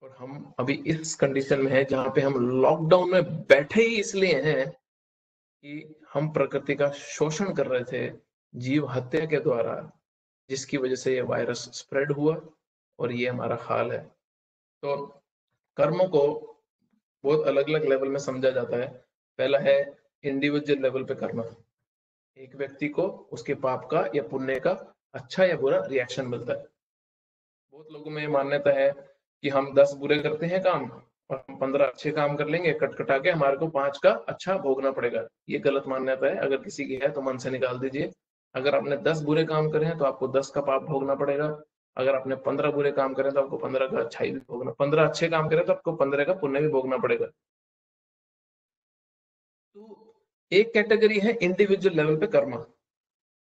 और हम अभी इस कंडीशन में है जहां पे हम लॉकडाउन में बैठे ही इसलिए हैं कि हम प्रकृति का शोषण कर रहे थे जीव हत्या के द्वारा, जिसकी वजह से ये वायरस स्प्रेड हुआ और ये हमारा हाल है। तो कर्मों को बहुत अलग अलग लेवल में समझा जाता है। पहला है इंडिविजुअल लेवल पे करना, एक व्यक्ति को उसके पाप का या पुण्य का अच्छा या बुरा रिएक्शन मिलता है। बहुत लोगों में मान्यता है कि हम 10 बुरे करते हैं काम और हम 15 अच्छे काम कर लेंगे, कटकटा के हमारे को 5 का अच्छा भोगना पड़ेगा। ये गलत मान्यता है। अगर किसी की है तो मन से निकाल दीजिए। अगर आपने 10 बुरे काम करे हैं तो आपको 10 का पाप भोगना पड़ेगा। अगर आपने 15 बुरे काम करे तो आपको 15 का अच्छाई भी भोगना, 15 अच्छे काम करे तो आपको 15 का पुण्य भी भोगना पड़ेगा। तो एक कैटेगरी है इंडिविजुअल लेवल पे कर्मा,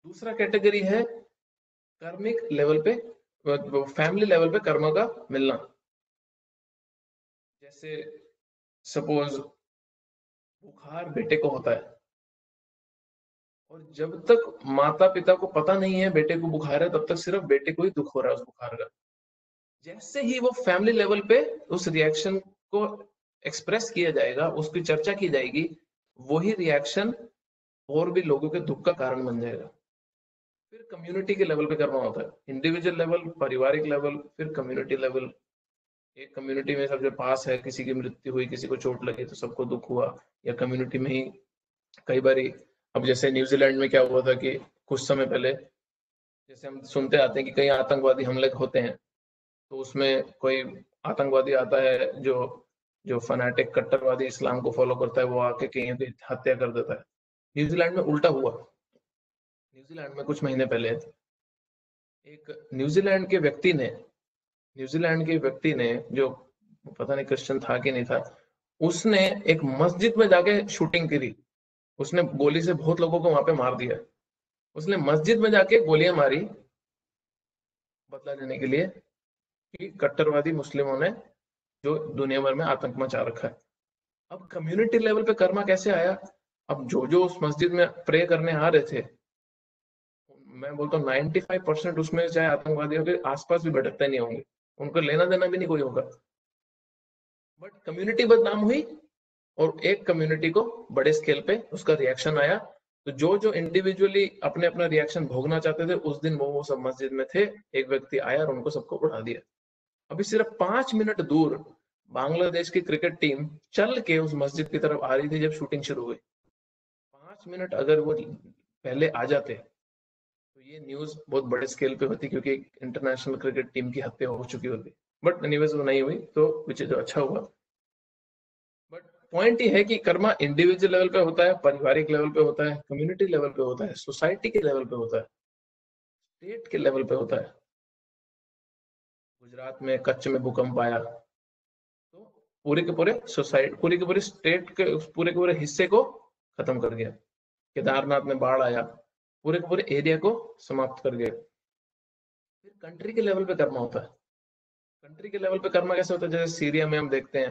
दूसरा कैटेगरी है कार्मिक लेवल पे, फैमिली लेवल पे कर्मा का मिलना। जैसे सपोज बुखार बेटे को होता है, और जब तक माता पिता को पता नहीं है बेटे को बुखार है तब तक सिर्फ बेटे को ही दुख हो रहा है उस बुखार का। जैसे ही वो फैमिली लेवल पे उस रिएक्शन को एक्सप्रेस किया जाएगा, उसकी चर्चा की जाएगी, वही रिएक्शन और भी लोगों के दुख का कारण बन जाएगा। फिर कम्युनिटी के लेवल पे करना होता है, इंडिविजुअल लेवल, पारिवारिक लेवल, फिर कम्युनिटी लेवल। एक कम्युनिटी में सबसे पास है, किसी की मृत्यु हुई, किसी को चोट लगी तो सबको दुख हुआ, या कम्युनिटी में ही कई बारी, अब जैसे न्यूजीलैंड में क्या हुआ था कि कुछ समय पहले, जैसे हम सुनते आते हैं कि कई आतंकवादी हमले होते हैं, तो उसमें कोई आतंकवादी आता है जो जो फनाटिक कट्टरवादी इस्लाम को फॉलो करता है, वो आके कहीं की हत्या कर देता है। न्यूजीलैंड में उल्टा हुआ। न्यूजीलैंड में कुछ महीने पहले एक न्यूजीलैंड के व्यक्ति ने जो पता नहीं क्रिश्चियन था कि नहीं था, उसने एक मस्जिद में जाके शूटिंग करी। उसने गोली से बहुत लोगों को वहां पे मार दिया। उसने मस्जिद में जाके गोलियां मारी बदला लेने के लिए कि कट्टरवादी मुस्लिमों ने जो दुनिया भर में आतंक मचा रखा है। अब कम्युनिटी लेवल पे कर्मा कैसे आया? अब जो जो उस मस्जिद में प्रे करने आ रहे थे, मैं बोलता हूँ 95% उसमें चाहे आतंकवादियों के आसपास भी भटकते नहीं होंगे, उनको लेना देना भी नहीं कोई होगा। बट कम्युनिटी बदनाम हुई और एक कम्युनिटी को बड़े स्केल पे उसका रिएक्शन आया। तो जो जो इंडिविजुअली अपने अपना रिएक्शन भोगना चाहते थे, उस दिन वो सब मस्जिद में थे, एक व्यक्ति आया और उनको सबको उड़ा दिया। अभी सिर्फ 5 मिनट दूर बांग्लादेश की क्रिकेट टीम चल के उस मस्जिद की तरफ आ रही थी जब शूटिंग शुरू हुई। 5 मिनट अगर वो पहले आ जाते तो ये न्यूज बहुत बड़े स्केल पे होती, क्योंकि इंटरनेशनल क्रिकेट टीम की हत्या हो चुकी होती। बट एनीवेज वो नहीं हुई, तो विच इज अच्छा हुआ। बट पॉइंट ये है कि कर्मा इंडिविजुअल लेवल पे होता है, पारिवारिक लेवल पे होता है, कम्युनिटी लेवल पे होता है, सोसाइटी के लेवल पे होता है, स्टेट के लेवल पे होता है। गुजरात में कच्छ में भूकंप आया तो पूरे के पूरे सोसाइटी, पूरे के पूरे स्टेट के पूरे हिस्से को खत्म कर गया। केदारनाथ में बाढ़ आया, पूरे के पूरे एरिया को समाप्त कर गया। फिर कंट्री के लेवल पे कर्मा होता है। कंट्री के लेवल पे कर्मा कैसे होता है? जैसे सीरिया में हम देखते हैं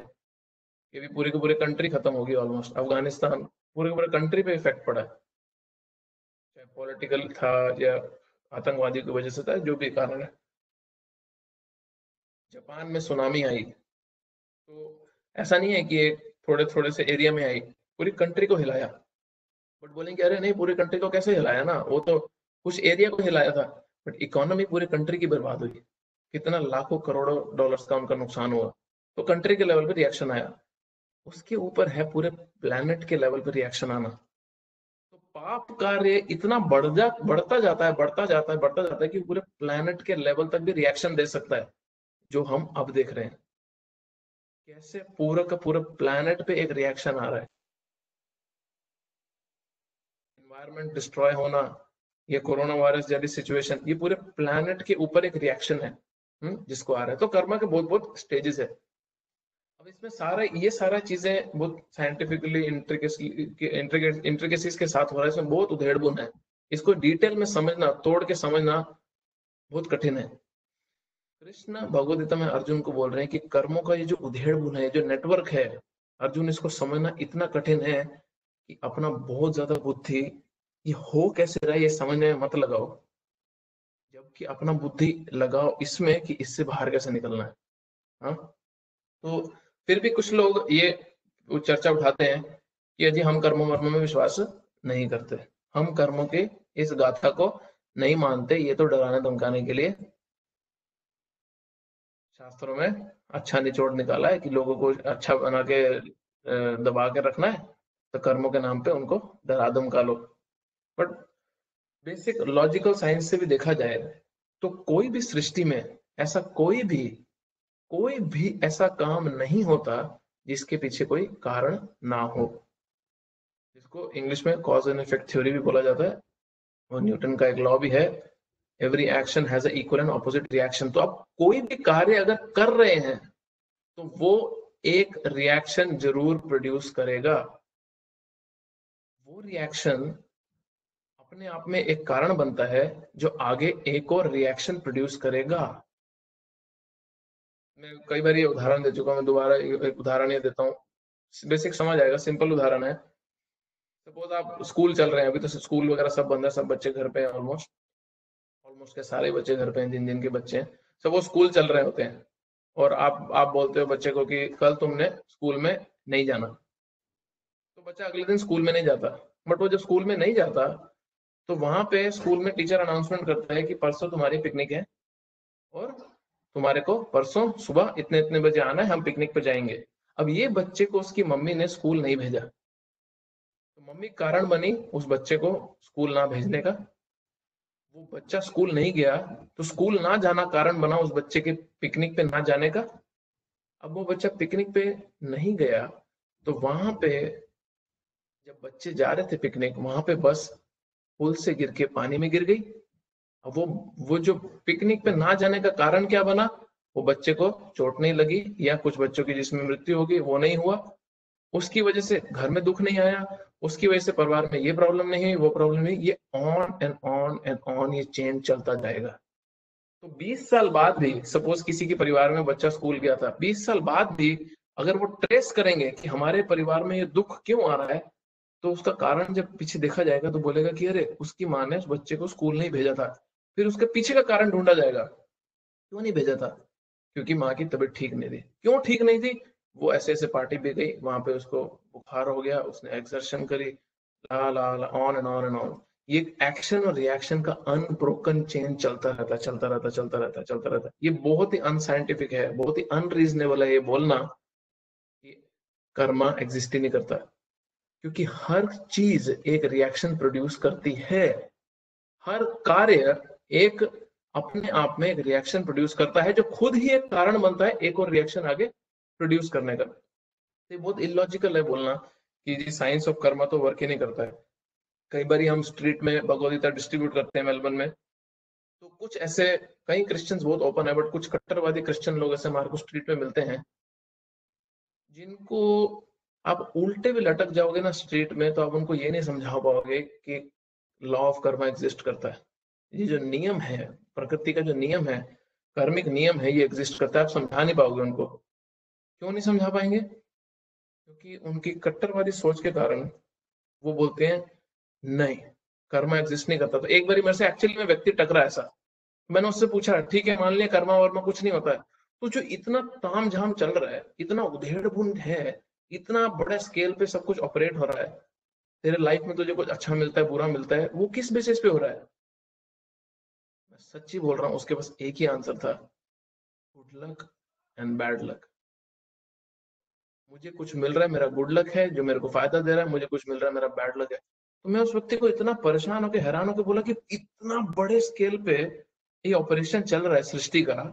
कि भी पूरी की पूरी कंट्री खत्म होगी ऑलमोस्ट। अफगानिस्तान, पूरे के पूरे कंट्री पे इफेक्ट पड़ा है, चाहे पॉलिटिकल था या आतंकवादी की वजह से था, जो भी कारण है। जापान में सुनामी आई तो ऐसा नहीं है कि एक थोड़े थोड़े से एरिया में आई, पूरी कंट्री को हिलाया। बट बोलेंगे अरे नहीं, पूरी कंट्री को कैसे हिलाया, ना वो तो कुछ एरिया को हिलाया था। बट इकोनॉमी पूरी कंट्री की बर्बाद हुई, कितना लाखों करोड़ों डॉलर्स का उनका नुकसान हुआ। तो कंट्री के लेवल पे रिएक्शन आया। उसके ऊपर है पूरे प्लेनेट के लेवल पर रिएक्शन आना। तो पाप कार्य इतना बढ़ता जाता है, बढ़ता जाता है, बढ़ता जाता है कि पूरे प्लेनेट के लेवल तक भी रिएक्शन दे सकता है, जो हम अब देख रहे हैं। कैसे पूरा का पूरा प्लेनेट पे एक रिएक्शन आ रहा है। एनवायरनमेंट डिस्ट्रॉय होना, ये कोरोना वायरस जैसी सिचुएशन, ये पूरे प्लेनेट के ऊपर एक रिएक्शन है, जिसको आ रहा है। तो कर्मा के बहुत बहुत स्टेजेस है। अब इसमें सारा चीजें बहुत साइंटिफिकली इंट्रिकेसीज के साथ हो रहा है, इसमें बहुत उधेड़बुन है। इसको डिटेल में समझना, तोड़ के समझना बहुत कठिन है। कृष्ण भगवद गीता में अर्जुन को बोल रहे हैं कि कर्मों का ये जो उधेड़बुन है, जो नेटवर्क है, अर्जुन इसको समझना इतना कठिन है कि अपना बहुत ज्यादा बुद्धि ये हो कैसे रहा है ये समझने में मत लगाओ, जबकि अपना बुद्धि लगाओ इसमें कि इससे बाहर कैसे निकलना है। हाँ, तो फिर भी कुछ लोग ये चर्चा उठाते हैं कि यदि हम कर्मों वर्मों में विश्वास नहीं करते, हम कर्मों की इस गाथा को नहीं मानते, ये तो डराने धमकाने के लिए शास्त्रों में अच्छा निचोड़ निकाला है कि लोगों को अच्छा बना के दबा के रखना है, तो कर्मों के नाम पे उनको डरा धमका लो। बट बेसिक लॉजिकल साइंस से भी देखा जाए तो कोई भी सृष्टि में ऐसा कोई भी ऐसा काम नहीं होता जिसके पीछे कोई कारण ना हो, जिसको इंग्लिश में कॉज एंड इफेक्ट थ्योरी भी बोला जाता है, और न्यूटन का एक लॉ भी है, every action has equal and opposite reaction. तो आप कोई भी कार्य अगर कर रहे हैं तो वो एक रिएक्शन जरूर प्रोड्यूस करेगा। वो रिएक्शन अपने आप में एक कारण बनता है जो आगे एक और रिएक्शन प्रोड्यूस करेगा। मैं कई बार ये उदाहरण दे चुका हूं, मैं दोबारा एक उदाहरण ये देता हूँ, बेसिक समझ आएगा। सिंपल उदाहरण है, सपोज आप स्कूल चल रहे हैं, अभी तो स्कूल वगैरह सब बंद है, सब बच्चे घर पे हैं, ऑलमोस्ट ऑलमोस्ट के सारे बच्चे घर पे हैं, जिन जिन के बच्चे हैं सब वो स्कूल चल रहे होते हैं। और आप बोलते हो बच्चे को कि कल तुमने स्कूल में नहीं जाना, तो बच्चा अगले दिन स्कूल में नहीं जाता। बट वो जब स्कूल में नहीं जाता तो वहां पे स्कूल में टीचर अनाउंसमेंट करता है कि परसों तुम्हारी पिकनिक है और तुम्हारे को परसों सुबह इतने इतने बजे आना है, हम पिकनिक पे जाएंगे। अब ये बच्चे को उसकी मम्मी ने स्कूल नहीं भेजा, तो मम्मी कारण बनी उस बच्चे को स्कूल ना भेजने का। वो बच्चा स्कूल नहीं गया तो स्कूल ना जाना कारण बना उस बच्चे के पिकनिक पे ना जाने का। अब वो बच्चा पिकनिक पे नहीं गया तो वहां पे जब बच्चे जा रहे थे पिकनिक, वहां पे बस पुल से गिर के पानी में गिर गई। अब वो जो पिकनिक पे ना जाने का कारण क्या बना, वो बच्चे को चोट नहीं लगी या कुछ बच्चों की जिसमें मृत्यु होगी वो नहीं हुआ, उसकी वजह से घर में दुख नहीं आया, उसकी वजह से परिवार में ये प्रॉब्लम नहीं हुई, वो प्रॉब्लम नहीं, ये on and on and on ये चेन चलता जाएगा। तो 20 साल बाद भी सपोज किसी के परिवार में बच्चा स्कूल गया था, 20 साल बाद भी अगर वो ट्रेस करेंगे कि हमारे परिवार में ये दुख क्यों आ रहा है, तो उसका कारण जब पीछे देखा जाएगा तो बोलेगा कि अरे उसकी माँ ने उस बच्चे को स्कूल नहीं भेजा था। फिर उसके पीछे का कारण ढूंढा जाएगा, क्यों नहीं भेजा था, क्योंकि माँ की तबीयत ठीक नहीं थी। क्यों ठीक नहीं थी, वो ऐसे ऐसे पार्टी पे गई, वहां पे उसको बुखार हो गया, उसने एक्सर्शन करी, ला ला ला on and on and on. ये एक्शन और रिएक्शन का अनब्रोकन चेन चलता रहता चलता रहता चलता रहता चलता रहता। ये बहुत ही अनसाइंटिफिक है, बहुत ही अनरीजनेबल है ये बोलना कि कर्मा एग्जिस्ट ही नहीं करता, क्योंकि हर चीज एक रिएक्शन प्रोड्यूस करती है। हर कार्य एक अपने आप में एक रिएक्शन प्रोड्यूस करता है, जो खुद ही एक कारण बनता है एक और रिएक्शन आगे प्रोड्यूस करने का। ये बहुत इलॉजिकल है बोलना कि जी साइंस ऑफ कर्मा तो वर्क ही नहीं करता है। कई बार हम स्ट्रीट में भगवदगीता डिस्ट्रीब्यूट करते हैं मेलबर्न में, तो कुछ ऐसे, कई क्रिश्चियंस बहुत ओपन है बट कुछ कट्टरवादी क्रिश्चियन लोग ऐसे हमारे को स्ट्रीट में मिलते हैं, जिनको आप उल्टे भी लटक जाओगे ना स्ट्रीट में तो आप उनको ये नहीं समझा पाओगे कि लॉ ऑफ कर्मा एग्जिस्ट करता है। ये जो नियम है, प्रकृति का जो नियम है, कार्मिक नियम है, ये एग्जिस्ट करता है। आप समझा नहीं पाओगे उनको। क्यों नहीं समझा पाएंगे, क्योंकि उनकी कट्टरवादी सोच के कारण वो बोलते हैं नहीं, कर्मा एग्जिस्ट नहीं करता। तो एक बार मेरे से एक्चुअली में व्यक्ति टकरा ऐसा, मैंने उससे पूछा ठीक है मान लिया कर्मा वर्मा कुछ नहीं होता है, तो जो इतना ताम झाम चल रहा है, इतना उधेड़बुन है, इतना बड़ा स्केल पे सब कुछ ऑपरेट हो रहा है, तेरे लाइफ में तुझे कुछ अच्छा मिलता है बुरा मिलता है, वो किस बेसिस पे हो रहा है। मैं सच्ची बोल रहा हूँ, उसके पास एक ही आंसर था, good luck and bad luck. मुझे कुछ मिल रहा है, मेरा गुड लक है जो मेरे को फायदा दे रहा है, मुझे कुछ मिल रहा है, मेरा बैड लक है। तो मैं उस व्यक्ति को इतना परेशान होकर हैरान होकर बोला कि इतना बड़े स्केल पे ये ऑपरेशन चल रहा है सृष्टि का,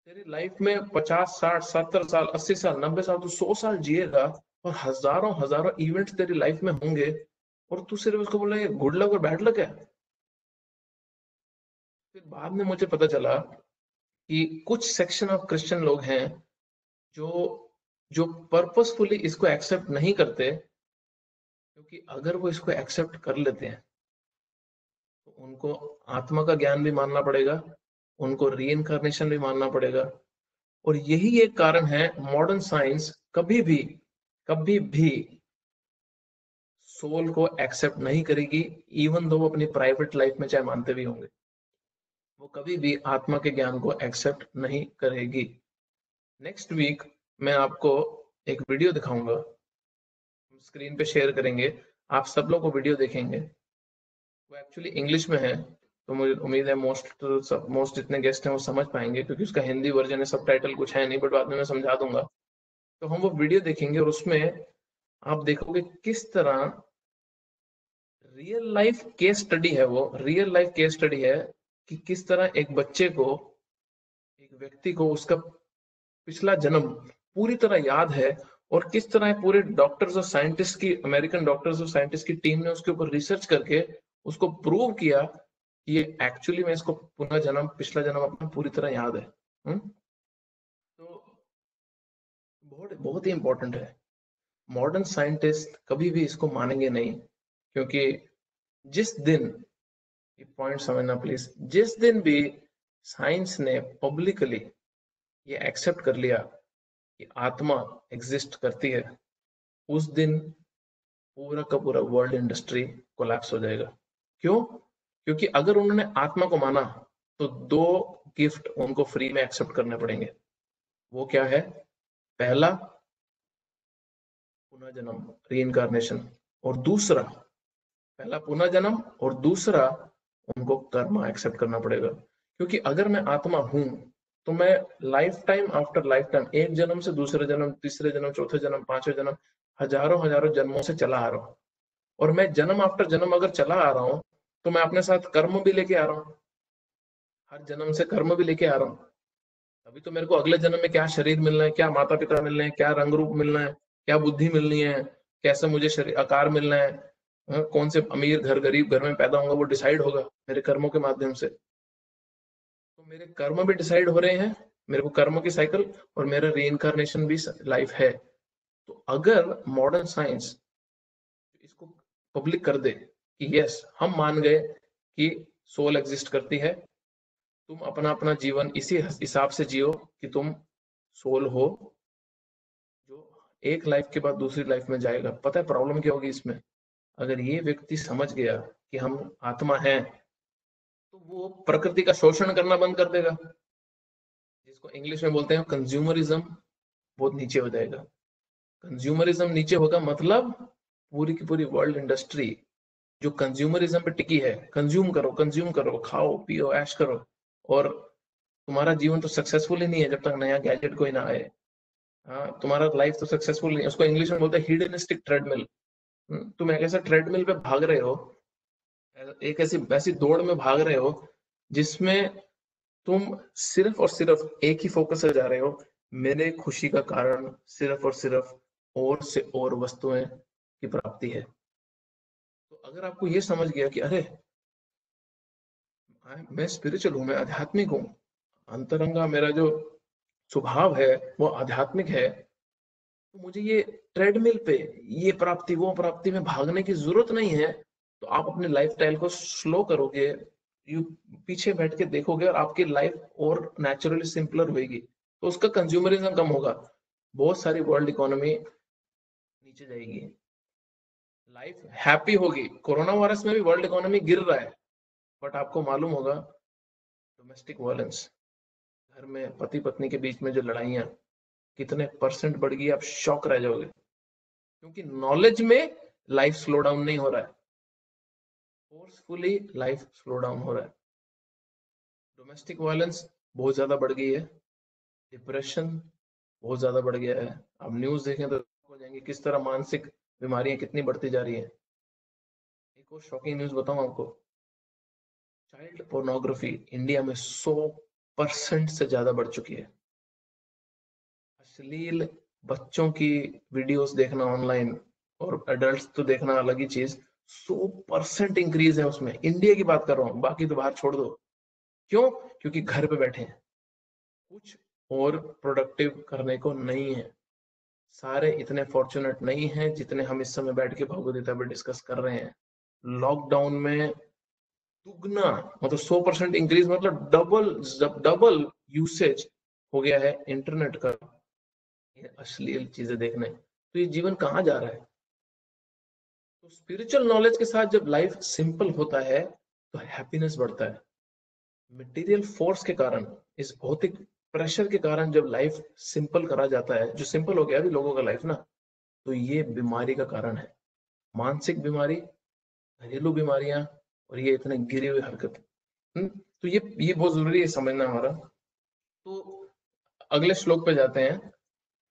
तेरी लाइफ में 50 60 70 साल 80 साल 90 साल, तू 100 साल जिएगा और हजारों हजारों इवेंट्स तेरी लाइफ में होंगे, और तू सिर्फ उसको बोला ये गुड लक और बैड लक है। फिर बाद में मुझे पता चला कि कुछ सेक्शन ऑफ क्रिश्चियन लोग हैं जो जो पर्पसफुली इसको एक्सेप्ट नहीं करते, क्योंकि अगर वो इसको एक्सेप्ट कर लेते हैं तो उनको आत्मा का ज्ञान भी मानना पड़ेगा, उनको रीइंकार्नेशन भी मानना पड़ेगा। और यही एक कारण है मॉडर्न साइंस कभी भी सोल को एक्सेप्ट नहीं करेगी, इवन दो वो अपनी प्राइवेट लाइफ में चाहे मानते भी होंगे, वो कभी भी आत्मा के ज्ञान को एक्सेप्ट नहीं करेगी। नेक्स्ट वीक मैं आपको एक वीडियो दिखाऊंगा, स्क्रीन पे शेयर करेंगे, आप सब लोग वो वीडियो देखेंगे। वो एक्चुअली इंग्लिश में है, तो मुझे उम्मीद है मोस्ट जितने गेस्ट हैं वो समझ पाएंगे, क्योंकि उसका हिंदी वर्जन है, सबटाइटल कुछ है नहीं, बट बाद में मैं समझा दूंगा। तो हम वो वीडियो देखेंगे और उसमें आप देखोगे किस तरह रियल लाइफ केस स्टडी है, वो रियल लाइफ केस स्टडी है कि किस तरह एक बच्चे को, एक व्यक्ति को उसका पिछला जन्म पूरी तरह याद है, और किस तरह पूरे डॉक्टर्स और साइंटिस्ट की, अमेरिकन डॉक्टर्स और साइंटिस्ट की टीम ने उसके ऊपर रिसर्च करके उसको प्रूव किया कि ये एक्चुअली में इसको पुनः जन्म, पिछला जन्म अपना पूरी तरह याद है। तो बहुत बहुत ही इंपॉर्टेंट है। मॉडर्न साइंटिस्ट कभी भी इसको मानेंगे नहीं, क्योंकि जिस दिन, ये पॉइंट समझना प्लीज, जिस दिन भी साइंस ने पब्लिकली ये एक्सेप्ट कर लिया कि आत्मा एग्जिस्ट करती है, उस दिन पूरा का पूरा वर्ल्ड इंडस्ट्री कोलैप्स हो जाएगा। क्यों? क्योंकि अगर उन्होंने आत्मा को माना तो दो गिफ्ट उनको फ्री में एक्सेप्ट करने पड़ेंगे। वो क्या है? पहला, पुनः जन्म, रीइंकार्नेशन, और दूसरा, पहला पुनः जन्म और दूसरा उनको कर्म एक्सेप्ट करना पड़ेगा। क्योंकि अगर मैं आत्मा हूं तो मैं life time after life time, एक जन्म से दूसरे जन्म, तीसरे जन्म, चौथे जन्म, पांचवें जन्म, हजारों हजारों जन्मों से चला आ रहा हूं। और मैं जन्म आफ्टर जन्म अगर चला आ रहा हूं तो मैं अपने साथ कर्म भी लेके आ रहा हूँ, हर जन्म से कर्म भी लेके आ रहा हूँ। अभी तो मेरे को अगले जन्म में क्या शरीर मिलना है, क्या माता पिता मिलने हैं, क्या रंग रूप मिलना है, क्या बुद्धि मिलनी है, कैसे मुझे शरीर आकार मिलना है, कौन से अमीर घर गरीब घर में पैदा होगा, वो डिसाइड होगा मेरे कर्मों के माध्यम से। तो मेरे कर्म भी डिसाइड हो रहे हैं, मेरे को कर्म की साइकिल, और मेरा री भी लाइफ है। तो अगर मॉडर्न साइंस इसको पब्लिक कर दे कि यस हम मान गए कि सोल एग्जिस्ट करती है, तुम अपना अपना जीवन इसी हिसाब से जियो कि तुम सोल हो जो एक लाइफ के बाद दूसरी लाइफ में जाएगा। पता है प्रॉब्लम क्या होगी इसमें? अगर ये व्यक्ति समझ गया कि हम आत्मा हैं, तो वो प्रकृति का शोषण करना बंद कर देगा, जिसको इंग्लिश में बोलते हैं कंज्यूमरिज्म, बहुत नीचे हो जाएगा। कंज्यूमरिज्म नीचे होगा मतलब पूरी की पूरी वर्ल्ड इंडस्ट्री जो कंज्यूमरिज्म पे टिकी है, कंज्यूम करो, खाओ पियो ऐश करो, और तुम्हारा जीवन तो सक्सेसफुल ही नहीं है जब तक नया गैजेट कोई ना आए। हाँ, तुम्हारा लाइफ तो सक्सेसफुल नहीं है। उसको इंग्लिश में बोलते हैं हीडनिस्टिक ट्रेडमिल। तुम एक ऐसा ट्रेडमिल पे भाग रहे हो, एक ऐसी वैसी दौड़ में भाग रहे हो जिसमें तुम सिर्फ और सिर्फ एक ही फोकस से जा रहे हो, मेरे खुशी का कारण सिर्फ और सिर्फ और से और वस्तुएं की प्राप्ति है। तो अगर आपको ये समझ गया कि अरे मैं स्पिरिचुअल हूँ, मैं आध्यात्मिक हूँ, अंतरंगा मेरा जो स्वभाव है वो आध्यात्मिक है, तो मुझे ये ट्रेडमिल पे ये प्राप्ति वो प्राप्ति में भागने की जरूरत नहीं है। तो आप अपने लाइफ स्टाइल को स्लो करोगे, यू पीछे बैठ के देखोगे, और आपकी लाइफ और नेचुरली सिंपलर होगी, तो उसका कंज्यूमरिज्म कम होगा, बहुत सारी वर्ल्ड इकोनॉमी नीचे जाएगी, लाइफ हैप्पी होगी। कोरोना वायरस में भी वर्ल्ड इकोनॉमी गिर रहा है, बट आपको मालूम होगा डोमेस्टिक वायलेंस, घर में पति पत्नी के बीच में जो लड़ाइयाँ कितने परसेंट बढ़ गई, आप शॉक रह जाओगे। क्योंकि नॉलेज में लाइफ स्लो डाउन नहीं हो रहा है, फोर्सफुली लाइफ स्लो डाउन हो रहा है। डोमेस्टिक वायलेंस बहुत ज्यादा बढ़ गई है, डिप्रेशन, बहुत ज्यादा बढ़ गया है। आप न्यूज देखें तो हो जाएंगे किस तरह मानसिक बीमारियां कितनी बढ़ती जा रही हैं। एक और शॉकिंग न्यूज बताऊं आपको, चाइल्ड पोर्नोग्राफी इंडिया में 100% से ज्यादा बढ़ चुकी है। अश्लील बच्चों की वीडियोस देखना ऑनलाइन, और एडल्ट्स तो देखना अलग ही चीज, 100% इंक्रीज है उसमें। इंडिया की बात कर रहा हूँ, बाकी तो बाहर छोड़ दो। क्यों? क्योंकि घर पे बैठे हैं, कुछ और प्रोडक्टिव करने को नहीं है। सारे इतने फॉर्चुनेट नहीं हैं जितने हम इस समय बैठ के भगवद गीता पे डिस्कस कर रहे हैं। लॉकडाउन में दुगना, मतलब 100% इंक्रीज, मतलब डबल डबल यूसेज हो गया है इंटरनेट का, ये अश्लील चीजें देखने। तो ये जीवन कहाँ जा रहा है? तो स्पिरिचुअल नॉलेज के साथ जब लाइफ सिंपल होता है तो हैप्पीनेस बढ़ता है। मटेरियल फोर्स के कारण, इस भौतिक प्रेशर के कारण जब लाइफ सिंपल करा जाता है, जो सिंपल हो गया अभी लोगों का लाइफ ना, तो ये बीमारी का कारण है। मानसिक बीमारी, घरेलू बीमारियां, और ये इतने गिरी हुई हरकत। तो ये बहुत जरूरी है समझना हमारा। तो अगले श्लोक पे जाते हैं,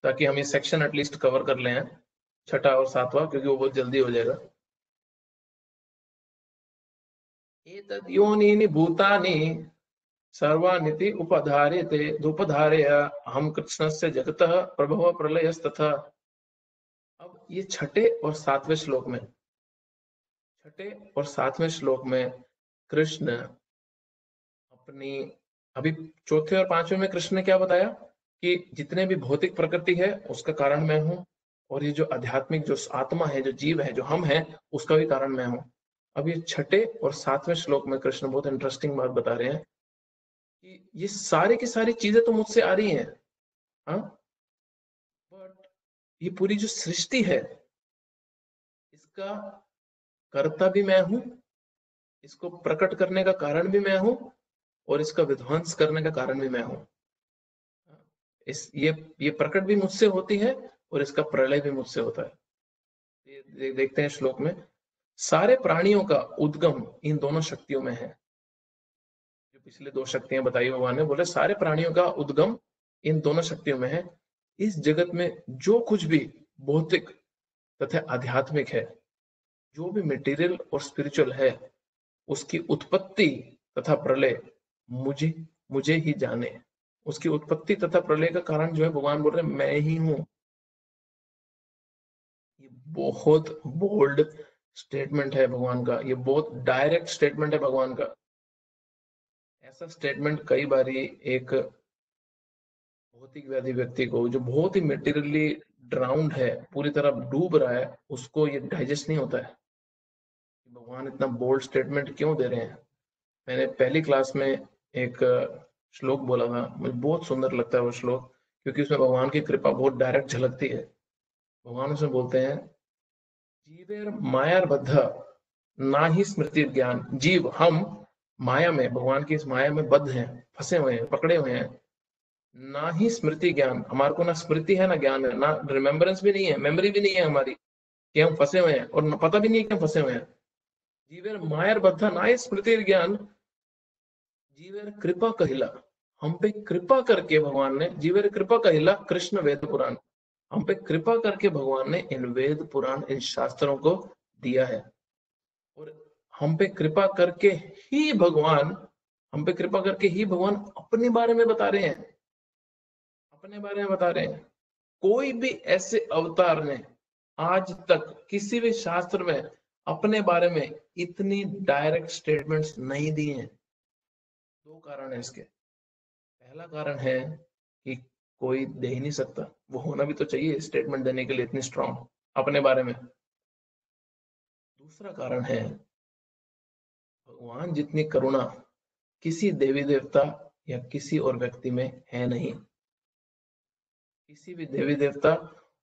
ताकि हम ये सेक्शन एटलीस्ट कवर कर लें, छठा और सातवां, क्योंकि वो बहुत जल्दी हो जाएगा। एतद् योनीनि भूतानि सर्वानिति उपधारय हम कृष्णस्य जगतः प्रभव प्रलयस्तथा। अब ये छठे और सातवें श्लोक में, छठे और सातवें श्लोक में कृष्ण अपनी, अभी चौथे और पांचवें में कृष्ण ने क्या बताया कि जितने भी भौतिक प्रकृति है उसका कारण मैं हूं, और ये जो आध्यात्मिक जो आत्मा है, जो जीव है, जो हम हैं, उसका भी कारण मैं हूं। अब ये छठे और सातवें श्लोक में कृष्ण बहुत इंटरेस्टिंग बात बता रहे हैं कि ये सारी की सारी चीजें तो मुझसे आ रही हैं, हाँ, बट ये पूरी जो सृष्टि है इसका कर्ता भी मैं हूं, इसको प्रकट करने का कारण भी मैं हूं, और इसका विध्वंस करने का कारण भी मैं हूं। ये प्रकट भी मुझसे होती है, और इसका प्रलय भी मुझसे होता है। ये देखते हैं श्लोक में, सारे प्राणियों का उद्गम इन दोनों शक्तियों में है। जो पिछले दो शक्तियां बताई भगवान ने, बोले सारे प्राणियों का उद्गम इन दोनों शक्तियों में है। इस जगत में जो कुछ भी भौतिक तथा आध्यात्मिक है, जो भी मटेरियल और स्पिरिचुअल है, उसकी उत्पत्ति तथा प्रलय मुझे मुझे ही जाने। उसकी उत्पत्ति तथा प्रलय का कारण जो है, भगवान बोल रहे हैं मैं ही हूं। ये बहुत बोल्ड स्टेटमेंट है भगवान का, ये बहुत डायरेक्ट स्टेटमेंट है भगवान का। ऐसा स्टेटमेंट कई बार एक भौतिक व्याधि व्यक्ति को, जो बहुत ही मेटेरियली ड्राउंड है, पूरी तरह डूब रहा है, उसको ये डाइजेस्ट नहीं होता है। भगवान इतना बोल्ड स्टेटमेंट क्यों दे रहे हैं? मैंने पहली क्लास में एक श्लोक बोला था, मुझे बहुत सुंदर लगता है वो श्लोक, क्योंकि उसमें भगवान की कृपा बहुत डायरेक्ट झलकती है। भगवान उसमें बोलते हैं, जीवेर मायार बद्ध ना ही स्मृति ज्ञान। जीव, हम माया में, भगवान की इस माया में बद्ध हैं, फंसे हुए हैं, पकड़े हुए हैं। ना ही स्मृति ज्ञान, हमारे को ना स्मृति है ना ज्ञान है, ना रिमेम्बरेंस भी नहीं है, मेमोरी भी नहीं है हमारी कि हम फंसे हुए हैं, और पता भी नहीं है कि हम फंसे हुए हैं। जीवेर मायर बद्ध ना ही स्मृति ज्ञान, जीवेर कृपा कहिला, हम पे कृपा करके भगवान ने, जीवेर कृपा कहिला कृष्ण वेद पुराण, हम पे कृपा करके भगवान ने इन वेद पुराण, इन शास्त्रों को दिया है। और हम पे कृपा करके ही भगवान, हम पे कृपा करके ही भगवान अपने बारे में बता रहे हैं, अपने बारे में बता रहे हैं। कोई भी ऐसे अवतार ने आज तक किसी भी शास्त्र में अपने बारे में इतनी डायरेक्ट स्टेटमेंट्स नहीं दी हैं। दो कारण है इसके। पहला कारण है कि कोई दे ही नहीं सकता, वो होना भी तो चाहिए स्टेटमेंट देने के लिए इतनी स्ट्रांग अपने बारे में। दूसरा कारण है, भगवान जितनी करुणा किसी देवी देवता या किसी और व्यक्ति में है नहीं। किसी भी देवी देवता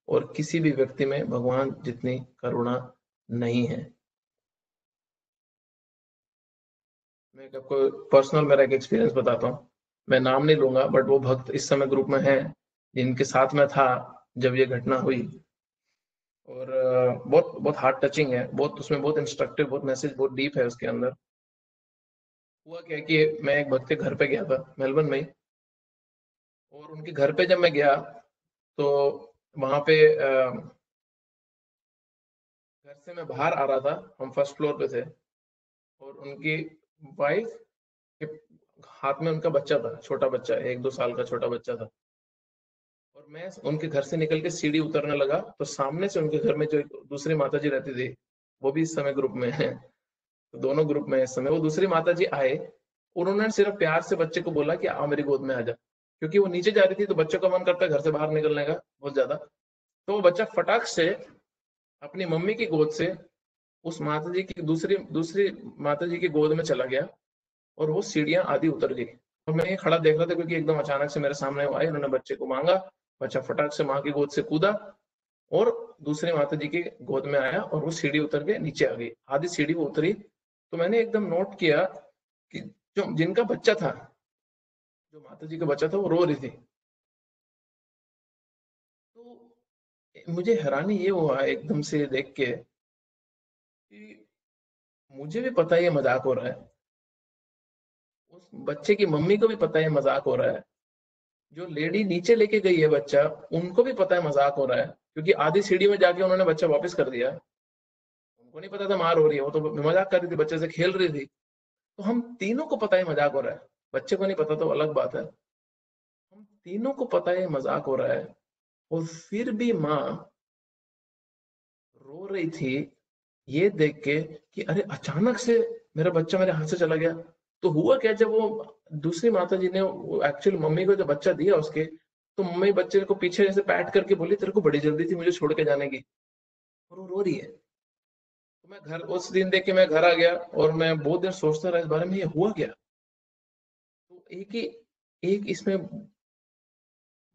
और किसी भी व्यक्ति में भगवान जितनी करुणा नहीं है। मैं आपको पर्सनल मेरा एक एक्सपीरियंस बताता हूँ, मैं नाम नहीं लूंगा, बट वो भक्त इस समय ग्रुप में है जिनके साथ मैं था जब ये घटना हुई। और बहुत बहुत हार्ट टचिंग है, बहुत उसमें बहुत इंस्ट्रक्टिव, बहुत मैसेज बहुत डीप है उसके अंदर। हुआ क्या कि मैं एक भक्त के घर पे गया था मेलबर्न में ही, और उनके घर पे जब मैं गया तो वहां पे घर से मैं बाहर आ रहा था, हम फर्स्ट फ्लोर पे थे, और उनकी वाइफ के हाथ में उनका बच्चा था, छोटा बच्चा, 1-2 साल का छोटा बच्चा था। और मैं उनके घर से निकल के सीढ़ी उतरने लगा, तो सामने से उनके घर में जो एक दूसरी माता जी रहती थी, वो भी इस समय ग्रुप में है, तो दोनों ग्रुप में इस समय, वो दूसरी माता जी आए, उन्होंने सिर्फ प्यार से बच्चे को बोला कि आओ मेरी गोद में आ जा, क्योंकि वो नीचे जा रही थी तो बच्चे का मन करता है घर से बाहर निकलने का बहुत ज्यादा। तो वो बच्चा फटाक से अपनी मम्मी की गोद से उस माता जी की दूसरी दूसरी माता जी की गोद में चला गया, और वो सीढ़ियां आधी उतर गई। और मैं ये खड़ा देख रहा था, क्योंकि एकदम अचानक से मेरे सामने वो आए, उन्होंने बच्चे को मांगा, बच्चा फटाक से माँ की गोद से कूदा और दूसरी माता जी की गोद में आया, और वो सीढ़ी उतर के नीचे आ गई, आधी सीढ़ी वो उतरी। तो मैंने एकदम नोट किया कि जो जिनका बच्चा था, जो माता जी का बच्चा था, वो रो रही थी। तो मुझे हैरानी ये हुआ एकदम से देख के कि मुझे भी पता है ये मजाक हो रहा है, उस बच्चे की मम्मी को भी पता है मजाक हो रहा है, जो लेडी नीचे लेके गई है बच्चा, उनको भी पता है मजाक हो रहा है, क्योंकि आधी सीढ़ी में जाके उन्होंने बच्चा वापस कर दिया। उनको नहीं पता था मार हो रही है, वो तो मजाक कर रही थी, बच्चे से खेल रही थी। तो हम तीनों को पता है मजाक हो रहा है, बच्चे को नहीं पता तो अलग बात है, हम तीनों को पता है मजाक हो रहा है, और फिर भी माँ रो रही थी ये देख के कि अरे अचानक से मेरा बच्चा मेरे हाथ से चला गया। तो हुआ क्या, जब वो दूसरी माता जी ने एक्चुअली मम्मी को जब बच्चा दिया उसके, तो मम्मी बच्चे को पीछे ऐसे पैट करके बोली तेरे को बड़ी जल्दी थी मुझे छोड़ के जाने की, और वो रो रही है। तो मैं घर उस दिन देख के मैं घर आ गया, और मैं बहुत देर सोचता रहा इस बारे में, ये हुआ क्या। तो एक इसमें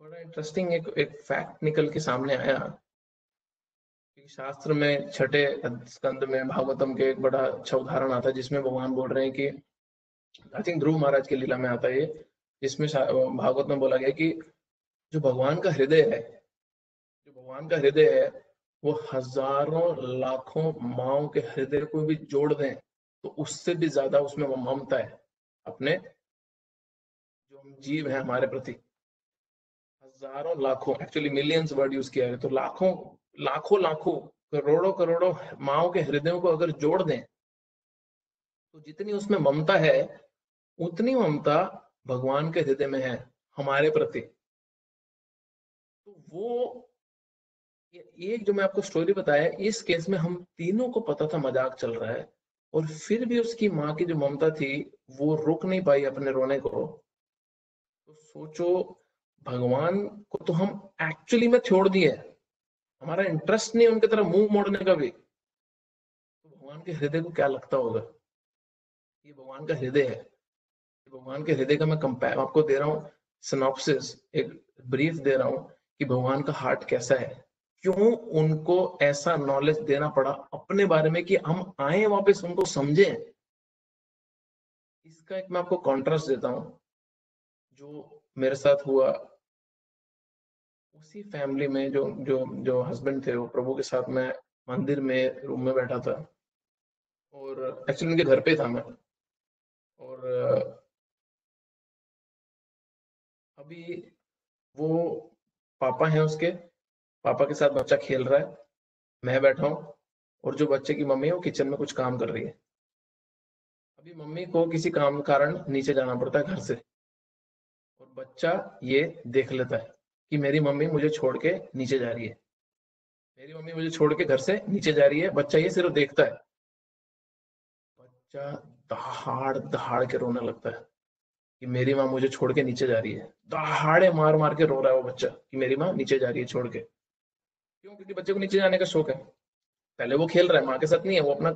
बड़ा इंटरेस्टिंग एक फैक्ट निकल के सामने आया कि शास्त्र में छठे स्कंद में भागवतम के एक बड़ा अच्छा उदाहरण आता है, जिसमें भगवान बोल रहे हैं कि आई थिंक ध्रुव महाराज की लीला में आता है ये, जिसमें भागवत में बोला गया कि जो भगवान का हृदय है, जो भगवान का हृदय है, वो हजारों लाखों माओ के हृदय को भी जोड़ दें तो उससे भी ज्यादा उसमें वो ममता है अपने जो हम जीव है हमारे प्रति। हजारों लाखों, एक्चुअली मिलियंस वर्ड यूज किया है, तो लाखों लाखों लाखों करोड़ों करोड़ों माओ के हृदयों को अगर जोड़ दें तो जितनी उसमें ममता है, उतनी ममता भगवान के हृदय में है हमारे प्रति। तो वो एक जो मैं आपको स्टोरी बताया, इस केस में हम तीनों को पता था मजाक चल रहा है, और फिर भी उसकी माँ की जो ममता थी वो रुक नहीं पाई अपने रोने को। तो सोचो, भगवान को तो हम एक्चुअली में छोड़ दिए, हमारा इंटरेस्ट नहीं उनकी तरफ मुंह मोड़ने का भी, तो भगवान के हृदय को क्या लगता होगा। ये भगवान का हृदय है, भगवान के हृदय का मैं कंपेयर आपको दे रहा हूँ, सिनॉप्सिस, एक ब्रीफ दे रहा हूँ कि भगवान का हार्ट कैसा है, क्यों उनको ऐसा नॉलेज देना पड़ा अपने बारे में कि हम आए वापस उनको समझें। इसका एक मैं आपको कॉन्ट्रास्ट देता हूँ जो मेरे साथ हुआ। उसी फैमिली में जो जो जो हस्बैंड थे वो प्रभु के साथ में मंदिर में रूम में बैठा था, और एक्चुअली उनके घर पे था मैं, और अभी वो पापा हैं उसके, पापा के साथ बच्चा खेल रहा है, मैं बैठा हूँ, और जो बच्चे की मम्मी है वो किचन में कुछ काम कर रही है। अभी मम्मी को किसी काम कारण नीचे जाना पड़ता है घर से, और बच्चा ये देख लेता है कि मेरी मम्मी मुझे छोड़ के नीचे जा रही है, मेरी मम्मी मुझे छोड़ के घर से नीचे जा रही है, बच्चा ये सिर्फ देखता है। बच्चा दहाड़ दहाड़ के रोने लगता है कि मेरी माँ मुझे छोड़ के नीचे जा रही है, दहाड़े मार मार के रो रहा है वो बच्चा कि मेरी माँ नीचे जा रही है छोड़ के। क्यों? क्योंकि बच्चे को नीचे जाने का शौक है। पहले वो खेल रहा है, माँ के साथ नहीं है, वो अपना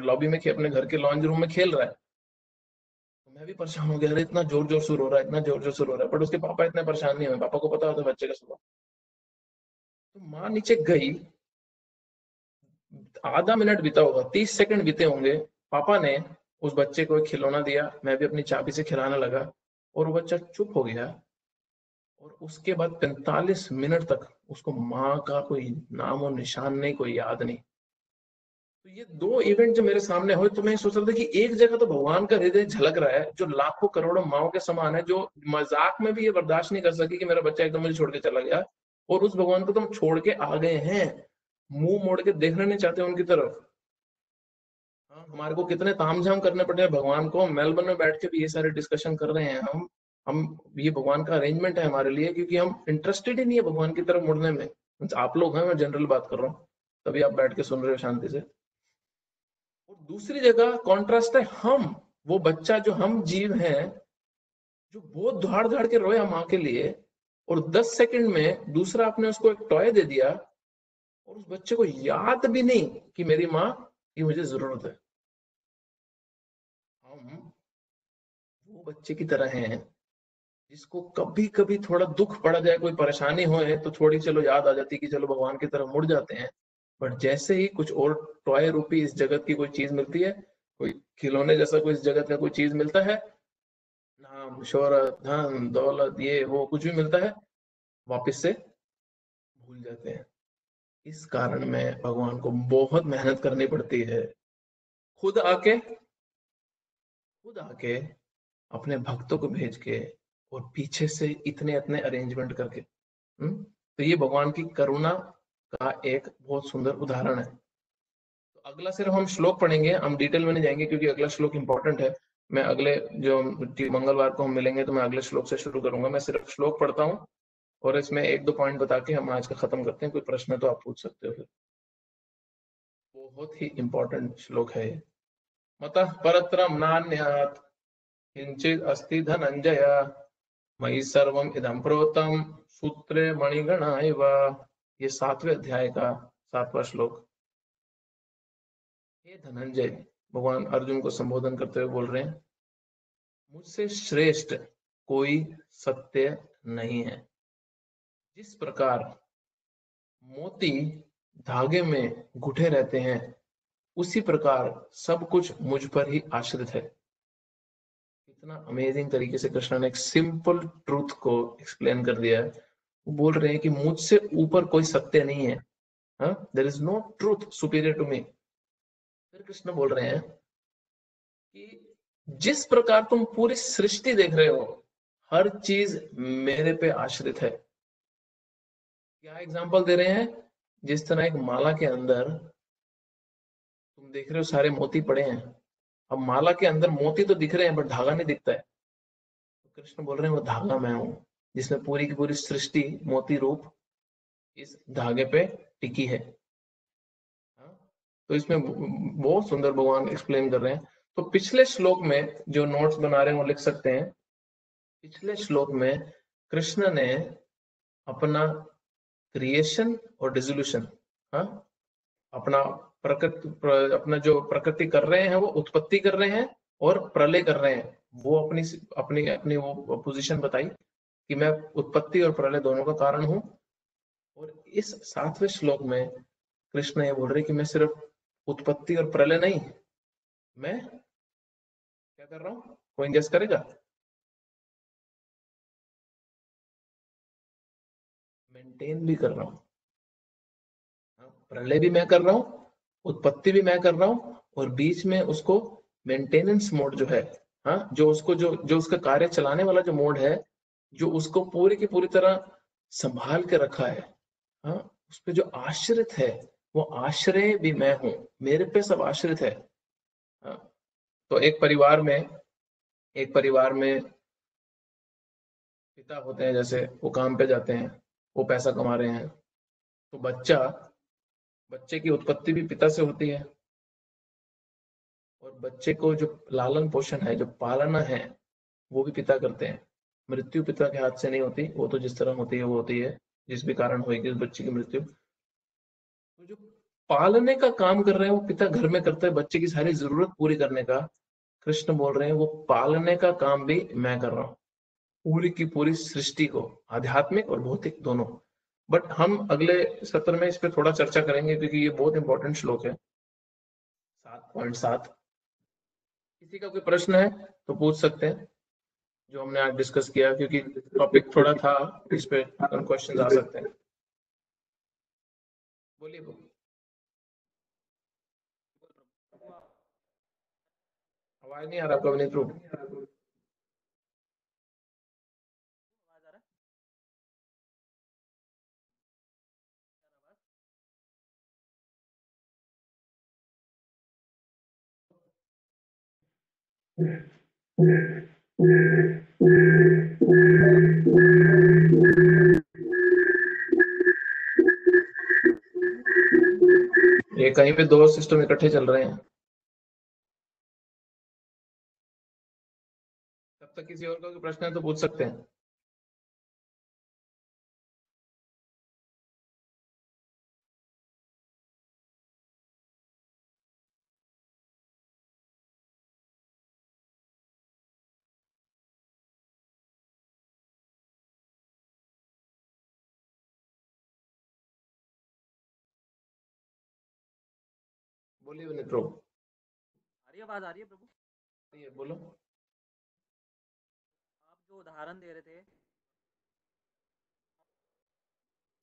लॉबी में अपने घर के लॉन्ज रूम में खेल रहा है। तो मैं भी परेशान हो गया, अरे इतना जोर जोर से रो रहा है, इतना जोर जोर से रो रहा है, बट उसके पापा इतने परेशान नहीं हुए, पापा को पता होता है बच्चे का स्वभाव। तो माँ नीचे गई, आधा मिनट बीता होगा, 30 सेकंड बीते होंगे, पापा ने उस बच्चे को एक खिलौना दिया, मैं भी अपनी चाबी से खिलाने लगा, और वो बच्चा चुप हो गया। और उसके बाद 45 मिनट तक उसको माँ का कोई नाम और निशान नहीं, कोई याद नहीं। तो ये दो इवेंट जो मेरे सामने हुए, तो मैं सोच रहा था कि एक जगह तो भगवान का हृदय झलक रहा है जो लाखों करोड़ों माओ के समान है, जो मजाक में भी ये बर्दाश्त नहीं कर सकी कि मेरा बच्चा एकदम मुझे छोड़ के चला गया, और उस भगवान को तो हम छोड़ के आ गए हैं, मुंह मोड़ के देखना नहीं चाहते उनकी तरफ। हाँ, हमारे को कितने तामझाम करने पड़े हैं भगवान को, मेलबर्न में बैठ के भी ये सारे डिस्कशन कर रहे हैं हम ये भगवान का अरेंजमेंट है हमारे लिए, क्योंकि हम इंटरेस्टेड ही नहीं है भगवान की तरफ मुड़ने में। आप लोग हैं, मैं जनरल बात कर रहा हूँ, तभी आप बैठ के सुन रहे हो शांति से। और दूसरी जगह कॉन्ट्रास्ट है, हम वो बच्चा जो हम जीव हैं, जो बहुत दहाड़ दहाड़ के रोया माँ के लिए, और 10 सेकंड में दूसरा आपने उसको एक टॉय दे दिया, और उस बच्चे को याद भी नहीं कि मेरी माँ की मुझे जरूरत है। हम वो बच्चे की तरह हैं जिसको कभी कभी थोड़ा दुख पड़ जाए, कोई परेशानी हो तो थोड़ी चलो याद आ जाती कि चलो भगवान की तरफ मुड़ जाते हैं। बट जैसे ही कुछ और टॉय रूपी इस जगत की कोई चीज मिलती है, कोई खिलौने जैसा कोई इस जगत का कोई चीज मिलता है, नाम शोहरत धन दौलत ये वो कुछ भी मिलता है, वापस से भूल जाते हैं। इस कारण में भगवान को बहुत मेहनत करनी पड़ती है, खुद आके खुद आके अपने भक्तों को भेज के, और पीछे से इतने इतने अरेंजमेंट करके। तो ये भगवान की करुणा का एक बहुत सुंदर उदाहरण है। तो अगला सिर्फ हम श्लोक पढ़ेंगे, हम डिटेल में नहीं जाएंगे क्योंकि अगला श्लोक इंपॉर्टेंट है। मैं अगले जो मंगलवार को हम मिलेंगे तो मैं अगले श्लोक से शुरू करूंगा। मैं सिर्फ श्लोक पढ़ता हूँ और इसमें एक दो पॉइंट बता के हम आज का खत्म करते हैं। कोई प्रश्न तो आप पूछ सकते हो फिर। बहुत ही इंपॉर्टेंट श्लोक है ये। मतः परत्रम नान्यात् किंचित अस्ति धनंजय, मयि सर्वम इदं प्रोतम सूत्रे मणिगणा इव। ये 7वें अध्याय का 7वां श्लोक। हे धनंजय, भगवान अर्जुन को संबोधन करते हुए बोल रहे हैं, मुझसे श्रेष्ठ कोई सत्य नहीं है। जिस प्रकार मोती धागे में गुठे रहते हैं, उसी प्रकार सब कुछ मुझ पर ही आश्रित है। इतना अमेजिंग तरीके से कृष्ण ने एक सिंपल ट्रूथ को एक्सप्लेन कर दिया है। वो बोल रहे हैं कि मुझसे ऊपर कोई सत्य नहीं है। There is no truth superior to me. फिर कृष्ण बोल रहे हैं कि जिस प्रकार तुम पूरी सृष्टि देख रहे हो, हर चीज मेरे पे आश्रित है। क्या एग्जांपल दे रहे हैं? जिस तरह एक माला के अंदर तुम देख रहे हो सारे मोती पड़े हैं, अब माला के अंदर मोती तो दिख रहे हैं बट धागा नहीं दिखता है। तो कृष्ण बोल रहे हैं वो धागा मैं हूं, जिसमें पूरी की पूरी सृष्टि मोती रूप इस धागे पे टिकी है। तो इसमें बहुत सुंदर भगवान एक्सप्लेन कर रहे हैं। तो पिछले श्लोक में जो नोट्स बना रहे हैं वो लिख सकते हैं। पिछले श्लोक में कृष्ण ने अपना क्रिएशन और डिसोल्यूशन, हाँ, अपना अपना जो प्रकृति कर रहे हैं वो उत्पत्ति कर रहे हैं और प्रलय कर रहे हैं, वो अपनी अपनी अपनी वो पोजीशन बताई कि मैं उत्पत्ति और प्रलय दोनों का कारण हूं। और इस 7वें श्लोक में कृष्ण ये बोल रहे कि मैं सिर्फ उत्पत्ति और प्रलय नहीं, मैं क्या कर रहा हूँ? कोई गेस करेगा? मेंटेन भी कर रहा हूँ। प्रलय भी मैं कर रहा हूँ, उत्पत्ति भी मैं कर रहा हूँ, और बीच में उसको मेंटेनेंस मोड जो है, हाँ, जो उसको जो उसका कार्य चलाने वाला जो मोड है, जो उसको पूरी की पूरी तरह संभाल के रखा है, हाँ, उस पे जो आश्रित है, वो आश्रय भी मैं हूँ, मेरे पे सब आश्रित है। हाँ, तो एक परिवार में पिता होते हैं, जैसे वो काम पे जाते हैं, वो पैसा कमा रहे हैं, तो बच्चे की उत्पत्ति भी पिता से होती है, और बच्चे को जो लालन पोषण है, जो पालना है, वो भी पिता करते हैं। मृत्यु पिता के हाथ से नहीं होती, वो तो जिस तरह होती है वो होती है, जिस भी कारण होगी उस बच्चे की मृत्यु। तो जो पालने का काम कर रहे हैं वो पिता घर में करते हैं, बच्चे की सारी जरूरत पूरी करने का। कृष्ण बोल रहे हैं वो पालने का काम भी मैं कर रहा हूँ, पूरी की पूरी सृष्टि को, आध्यात्मिक और भौतिक दोनों। बट हम अगले सत्र में इस पे थोड़ा चर्चा करेंगे क्योंकि ये बहुत इंपॉर्टेंट श्लोक है। 7.7। किसी का कोई प्रश्न है तो पूछ सकते हैं, जो हमने आज डिस्कस किया, क्योंकि टॉपिक थोड़ा था, इस पे क्वेश्चन आ सकते हैं। बोलिए। आवाज नहीं आ रहा आपका विनीत? ये कहीं पे दो सिस्टम इकट्ठे चल रहे हैं। तब तक किसी और का कोई प्रश्न है तो पूछ सकते हैं। बोलिए विनीत प्रभु। आ रही आवाज आ रही है प्रभु? ये बोलो। आप जो उदाहरण दे रहे थे,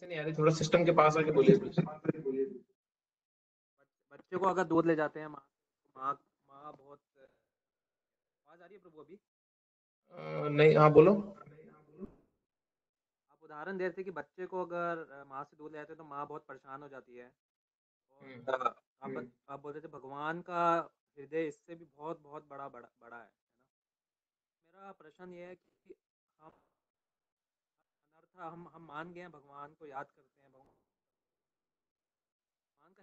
नहीं आ रही, थोड़ा सिस्टम के पास आके बोलिए प्लीज। बच्चे को अगर दूध ले जाते हैं माँ, माँ माँ बहुत, आवाज आ रही है प्रभु अभी? नहीं, हाँ बोलो। आप उदाहरण दे रहे थे कि बच्चे को अगर माँ से दूध ले जाते हैं तो माँ बहुत परेशान हो जाती है, और आप बोल रहे थे भगवान का हृदय इससे भी बहुत बहुत बड़ा बड़ा बड़ा है ना? मेरा प्रश्न ये है कि हम अनर्थ हम मान गए हैं, भगवान को याद करते हैं, भगवान का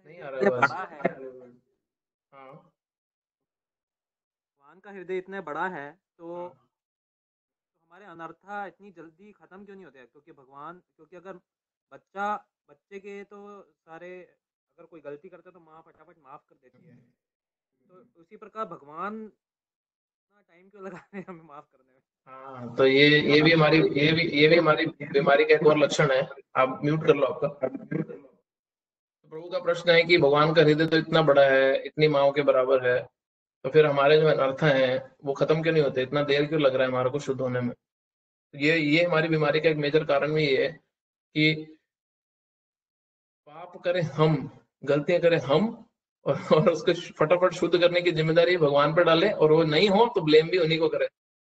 नहीं हृदय आ रहा इतने आवाज। बड़ा है, हाँ भगवान का हृदय इतने बड़ा है, तो हाँ। हमारे अनर्था इतनी जल्दी खत्म क्यों नहीं होते हैं? क्योंकि अगर बच्चा बच्चे के तो सारे, अगर कोई गलती करता है तो माँ फटाफट माफ कर देती है, तो उसी प्रकार भगवान इतना टाइम क्यों लगा रहे हैं हमें माफ करने में? हाँ, तो ये भी हमारी बीमारी का एक और लक्षण है। आप म्यूट कर लो आपका। तो प्रभु का प्रश्न है कि भगवान का हृदय तो इतना बड़ा है, इतनी माओ के बराबर है, तो फिर हमारे जो अनर्थ हैं वो खत्म क्यों नहीं होते, इतना देर क्यों लग रहा है हमारे को शुद्ध होने में। ये हमारी बीमारी का एक मेजर कारण भी ये है कि पाप करें हम, गलतियां करें हम, और उसको फटाफट शुद्ध करने की जिम्मेदारी भगवान पर डालें, और वो नहीं हो तो ब्लेम भी उन्हीं को करें।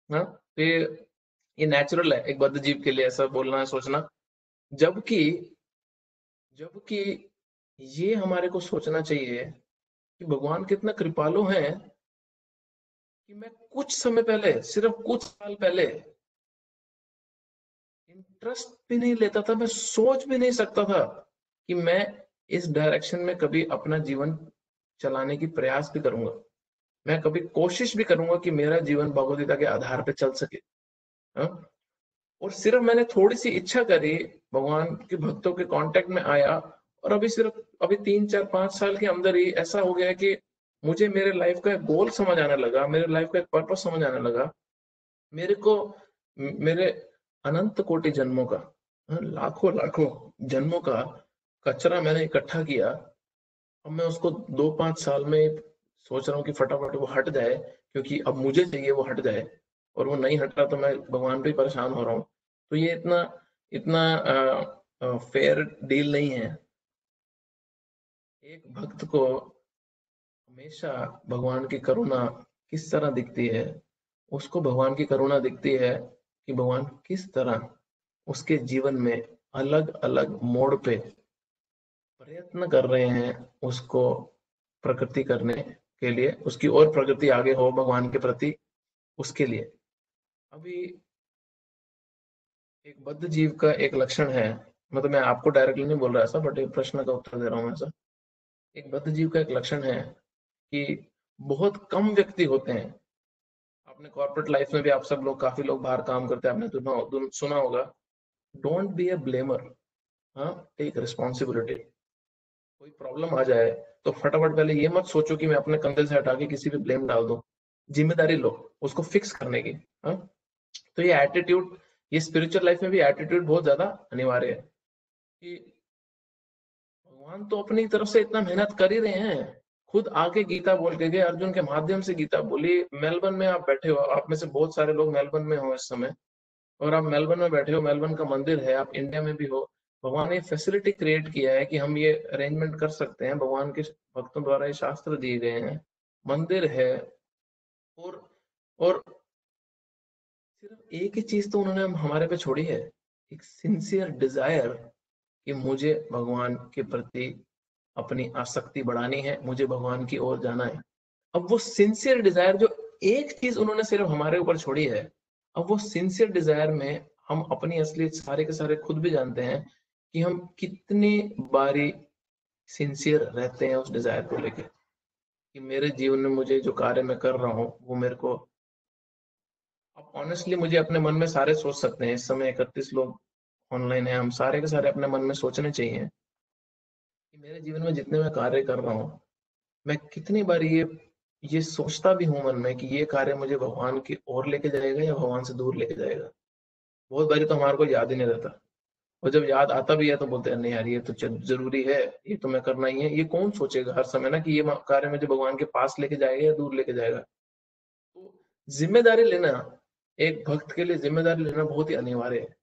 हाँ, तो ये नेचुरल है एक बद्ध जीव के लिए ऐसा बोलना है, सोचना। जबकि जबकि ये हमारे को सोचना चाहिए कि भगवान कितना कृपालु है कि मैं कुछ समय पहले, सिर्फ कुछ साल पहले इंटरेस्ट भी नहीं लेता था, मैं सोच भी नहीं सकता था कि मैं इस डायरेक्शन में कभी अपना जीवन चलाने की प्रयास भी करूंगा, मैं कभी कोशिश भी करूंगा कि मेरा जीवन भगवद गीता के आधार पे चल सके। हाँ? और सिर्फ मैंने थोड़ी सी इच्छा करी, भगवान के भक्तों के कांटेक्ट में आया, और अभी 3 4 5 साल के अंदर ही ऐसा हो गया कि मुझे मेरे लाइफ का एक गोल समझ आने लगा, मेरे लाइफ का एक पर्पस समझ आने लगा। मेरे को मेरे अनंत कोटि जन्मों का, लाखों लाखों जन्मों का कचरा मैंने इकट्ठा किया। अब मैं उसको 2 5 साल में सोच रहा हूँ कि फटाफट वो हट जाए, क्योंकि अब मुझे चाहिए वो हट जाए, और वो नहीं हट रहा तो मैं भगवान पे परेशान हो रहा हूँ। तो ये इतना इतना फेयर डील नहीं है। एक भक्त को हमेशा भगवान की करुणा किस तरह दिखती है, उसको भगवान की करुणा दिखती है कि भगवान किस तरह उसके जीवन में अलग अलग मोड़ पे प्रयत्न कर रहे हैं उसको प्रकृति करने के लिए, उसकी और प्रकृति आगे हो भगवान के प्रति, उसके लिए। अभी एक बद्ध जीव का एक लक्षण है, मतलब मैं आपको डायरेक्टली नहीं बोल रहा ऐसा, बट एक प्रश्न का उत्तर दे रहा हूँ ऐसा। एक बद्ध जीव का एक लक्षण है कि बहुत कम व्यक्ति होते हैं, आपने कॉर्पोरेट लाइफ में भी, आप सब लोग, काफी लोग बाहर काम करते हैं, आपने सुना होगा, डोंट बी ए ब्लेमर, हाँ, टेक रिस्पॉन्सिबिलिटी। कोई प्रॉब्लम आ जाए तो फटाफट पहले ये मत सोचो कि मैं अपने कंधे से हटा के किसी पे ब्लेम डाल दूं, जिम्मेदारी लो उसको फिक्स करने की। हाँ, तो ये एटीट्यूड, ये स्पिरिचुअल लाइफ में भी एटीट्यूड बहुत ज्यादा अनिवार्य है कि भगवान तो अपनी तरफ से इतना मेहनत कर ही रहे हैं, खुद आके गीता बोल के गए, अर्जुन के माध्यम से गीता बोली। मेलबर्न में आप बैठे हो, आप में से बहुत सारे लोग मेलबर्न में हो इस समय, और आप मेलबर्न में बैठे हो, मेलबर्न का मंदिर है, आप इंडिया में भी हो। भगवान ने फैसिलिटी क्रिएट किया है कि हम ये अरेंजमेंट कर सकते हैं, भगवान के भक्तों द्वारा ये शास्त्र दिए गए हैं, मंदिर है, और और सिर्फ एक ही चीज तो उन्होंने हमारे पे छोड़ी है, एक सिंसियर डिजायर कि मुझे भगवान के प्रति अपनी आसक्ति बढ़ानी है, मुझे भगवान की ओर जाना है। अब वो सिंसियर डिजायर जो एक चीज उन्होंने सिर्फ हमारे ऊपर छोड़ी है। अब वो सिंसियर डिजायर में हम अपनी असलियत सारे के सारे खुद भी जानते हैं कि हम कितनी बारी सिंसियर रहते हैं उस डिजायर को लेके, कि मेरे जीवन में मुझे जो कार्य मैं कर रहा हूँ वो मेरे को, अब ऑनेस्टली मुझे अपने मन में सारे सोच सकते हैं, इस समय 31 लोग ऑनलाइन है, हम सारे के सारे अपने मन में सोचने चाहिए कि मेरे जीवन में जितने मैं कार्य कर रहा हूँ, मैं कितनी बार ये सोचता भी हूँ मन में कि ये कार्य मुझे भगवान की ओर लेके जाएगा या भगवान से दूर लेके जाएगा। बहुत बारी तो हमारे को याद ही नहीं रहता, और जब याद आता भी है तो बोलते हैं नहीं यार ये तो जरूरी है, ये तो मैं करना ही है। ये कौन सोचेगा हर समय ना कि ये कार्य मुझे भगवान के पास लेके जाएगा या दूर लेके जाएगा। तो जिम्मेदारी लेना, एक भक्त के लिए जिम्मेदारी लेना बहुत ही अनिवार्य है।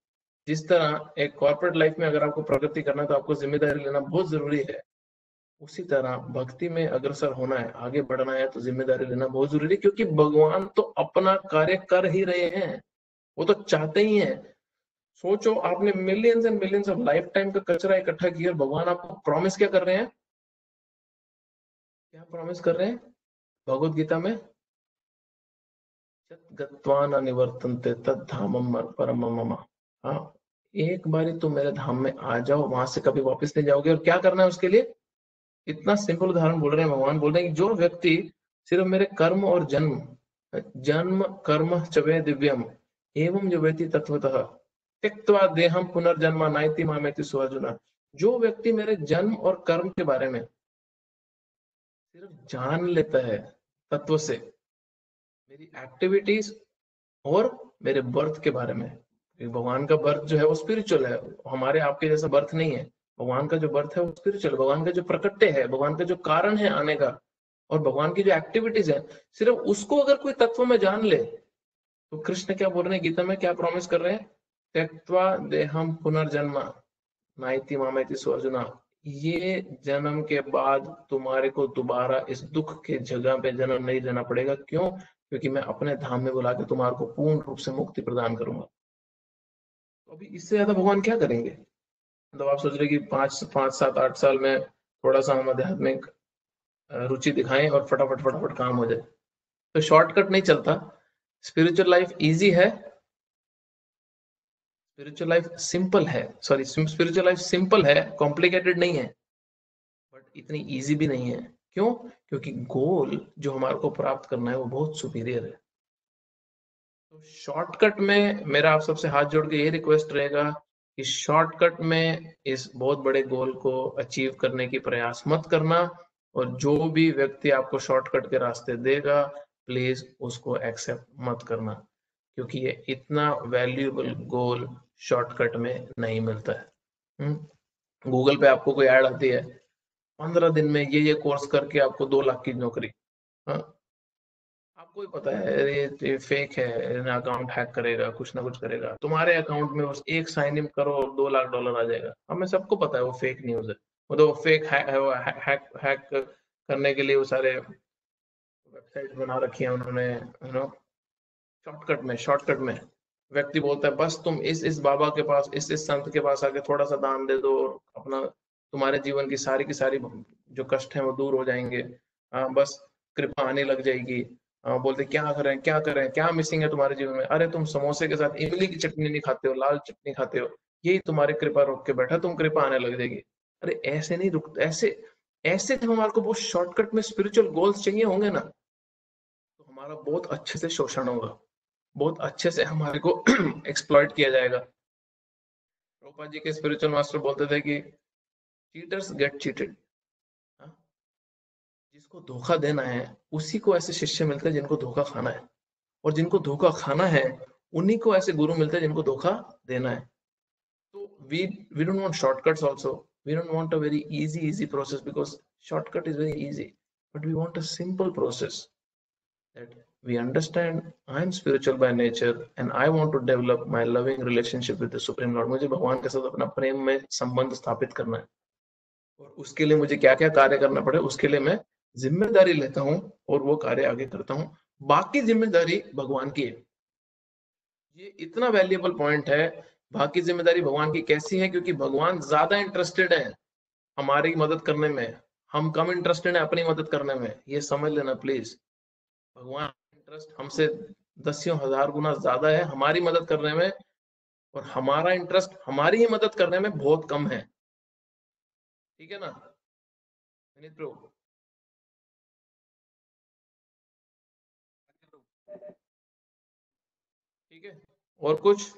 जिस तरह एक कॉर्पोरेट लाइफ में अगर आपको प्रगति करना है तो आपको जिम्मेदारी लेना बहुत जरूरी है, उसी तरह भक्ति में अग्रसर होना है, आगे बढ़ना है तो जिम्मेदारी लेना बहुत जरूरी है, क्योंकि भगवान तो अपना कार्य कर ही रहे हैं, वो तो चाहते ही हैं। सोचो, आपने millions and millions of life time का कचरा इकट्ठा किया, भगवान आपको प्रॉमिस क्या कर रहे हैं, क्या प्रॉमिस कर रहे हैं भगवत गीता में, गत्वा न निवर्तन्ते तद धामम परमम मम। हाँ, एक बारी तो मेरे धाम में आ जाओ, वहां से कभी वापस नहीं जाओगे। और क्या करना है उसके लिए, इतना सिंपल उदाहरण बोल रहे हैं भगवान, बोल रहे हैं कि जो व्यक्ति सिर्फ मेरे कर्म और जन्म जन्म कर्म चवे दिव्यम एवं जो व्यक्ति तत्वतः त्यक्त्वा देहम पुनर्जन्म नाइति मामेति सो अर्जुन, जो व्यक्ति मेरे जन्म और कर्म के बारे में सिर्फ जान लेता है तत्व से, मेरी एक्टिविटीज और मेरे बर्थ के बारे में, भगवान का बर्थ जो है वो स्पिरिचुअल है, हमारे आपके जैसा बर्थ नहीं है। भगवान का जो बर्थ है वो स्पिरिचुअल, भगवान का जो प्रकट्य है, भगवान का जो कारण है आने का, और भगवान की जो एक्टिविटीज है, सिर्फ उसको अगर कोई तत्व में जान ले, तो कृष्ण क्या बोल रहे हैं गीता में, क्या प्रॉमिस कर रहे हैं, त्यक्त्वा देहम पुनर्जन्म नाइति मामेति सो अर्जुना, ये जन्म के बाद तुम्हारे को दोबारा इस दुख के जगह पे जन्म नहीं लेना पड़ेगा। क्यों? क्योंकि मैं अपने धाम में बुला के तुम्हारे को पूर्ण रूप से मुक्ति प्रदान करूंगा। तो अभी इससे ज्यादा भगवान क्या करेंगे। मतलब आप सोच रहे कि 5 7 8 साल में थोड़ा सा हम आध्यात्मिक रुचि दिखाएं और फटाफट फटाफट काम हो जाए, तो शॉर्टकट नहीं चलता। स्पिरिचुअल लाइफ इजी है, स्पिरिचुअल लाइफ सिंपल है, सॉरी स्पिरिचुअल लाइफ सिंपल है, कॉम्प्लिकेटेड नहीं है, बट इतनी इजी भी नहीं है। क्यों? क्योंकि गोल जो हमारे को प्राप्त करना है वो बहुत सुपीरियर है। तो शॉर्टकट में मेरा आप सबसे हाथ जोड़ के ये रिक्वेस्ट रहेगा कि शॉर्टकट में इस बहुत बड़े गोल को अचीव करने की प्रयास मत करना, और जो भी व्यक्ति आपको शॉर्टकट के रास्ते देगा प्लीज उसको एक्सेप्ट मत करना, क्योंकि ये इतना वैल्यूएबल गोल शॉर्टकट में नहीं मिलता है। गूगल पे आपको कोई ऐड आती है, 15 दिन में ये कोर्स करके आपको 2 लाख की नौकरी। हाँ, आपको ही पता है ये फेक है, अकाउंट हैक करेगा, कुछ ना कुछ करेगा, तुम्हारे अकाउंट में बस एक साइन इन करो और $2 लाख आ जाएगा। हमें सबको पता है वो फेक न्यूज है, वो तो फेक हैक करने के लिए वो सारे वेबसाइट बना रखी है उन्होंने, शॉर्टकट में व्यक्ति बोलता है बस तुम इस बाबा के पास, इस संत के पास आके थोड़ा सा दान दे दो, अपना तुम्हारे जीवन की सारी जो कष्ट है वो दूर हो जाएंगे। बस कृपा आने लग जाएगी। बोलते क्या करें, क्या मिसिंग है तुम्हारे जीवन में, अरे तुम समोसे के साथ इमली की चटनी नहीं खाते हो, लाल चटनी खाते हो, यही तुम्हारी कृपा रोक के बैठा, तुम कृपा आने लग जाएगी। अरे ऐसे नहीं रुक, ऐसे ऐसे जब हमारे को बहुत शॉर्टकट में स्पिरिचुअल गोल्स चाहिए होंगे ना, तो हमारा बहुत अच्छे से शोषण होगा, बहुत अच्छे से हमारे को एक्सप्लॉइट किया जाएगा। प्रभुपाद जी के स्पिरिचुअल मास्टर बोलते थे कि चीटर्स गेट चीटेड, जिसको धोखा देना है उसी को ऐसे शिष्य मिलते हैं जिनको धोखा खाना है, और जिनको धोखा खाना है उन्हीं को ऐसे गुरु मिलते हैं जिनको धोखा देना है। तो we don't want shortcuts also, we don't want a very easy process, because shortcut is very easy, but we want a simple process that we understand I am spiritual by nature and I want to develop my loving relationship with the Supreme Lord। मुझे भगवान के साथ अपना प्रेम में संबंध स्थापित करना है, और उसके लिए मुझे क्या क्या कार्य करना पड़े उसके लिए मैं जिम्मेदारी लेता हूँ और वो कार्य आगे करता हूँ। बाकी जिम्मेदारी भगवान की है। ये इतना वैल्यूएबल पॉइंट है, बाकी जिम्मेदारी भगवान की कैसी है, क्योंकि भगवान ज्यादा इंटरेस्टेड है हमारी मदद करने में, हम कम इंटरेस्टेड है अपनी मदद करने में, ये समझ लेना प्लीज। भगवान इंटरेस्ट हमसे दसियों हजार गुना ज्यादा है हमारी मदद करने में, और हमारा इंटरेस्ट हमारी ही मदद करने में बहुत कम है। ठीक है ना विनीत ब्रो? ठीक है, और कुछ?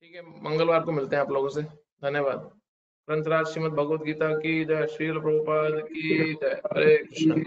ठीक है, मंगलवार को मिलते हैं आप लोगों से। धन्यवाद। ग्रंथराज श्रीमद् भगवद गीता की जय, श्रील प्रभुपाद की जय, हरे कृष्ण।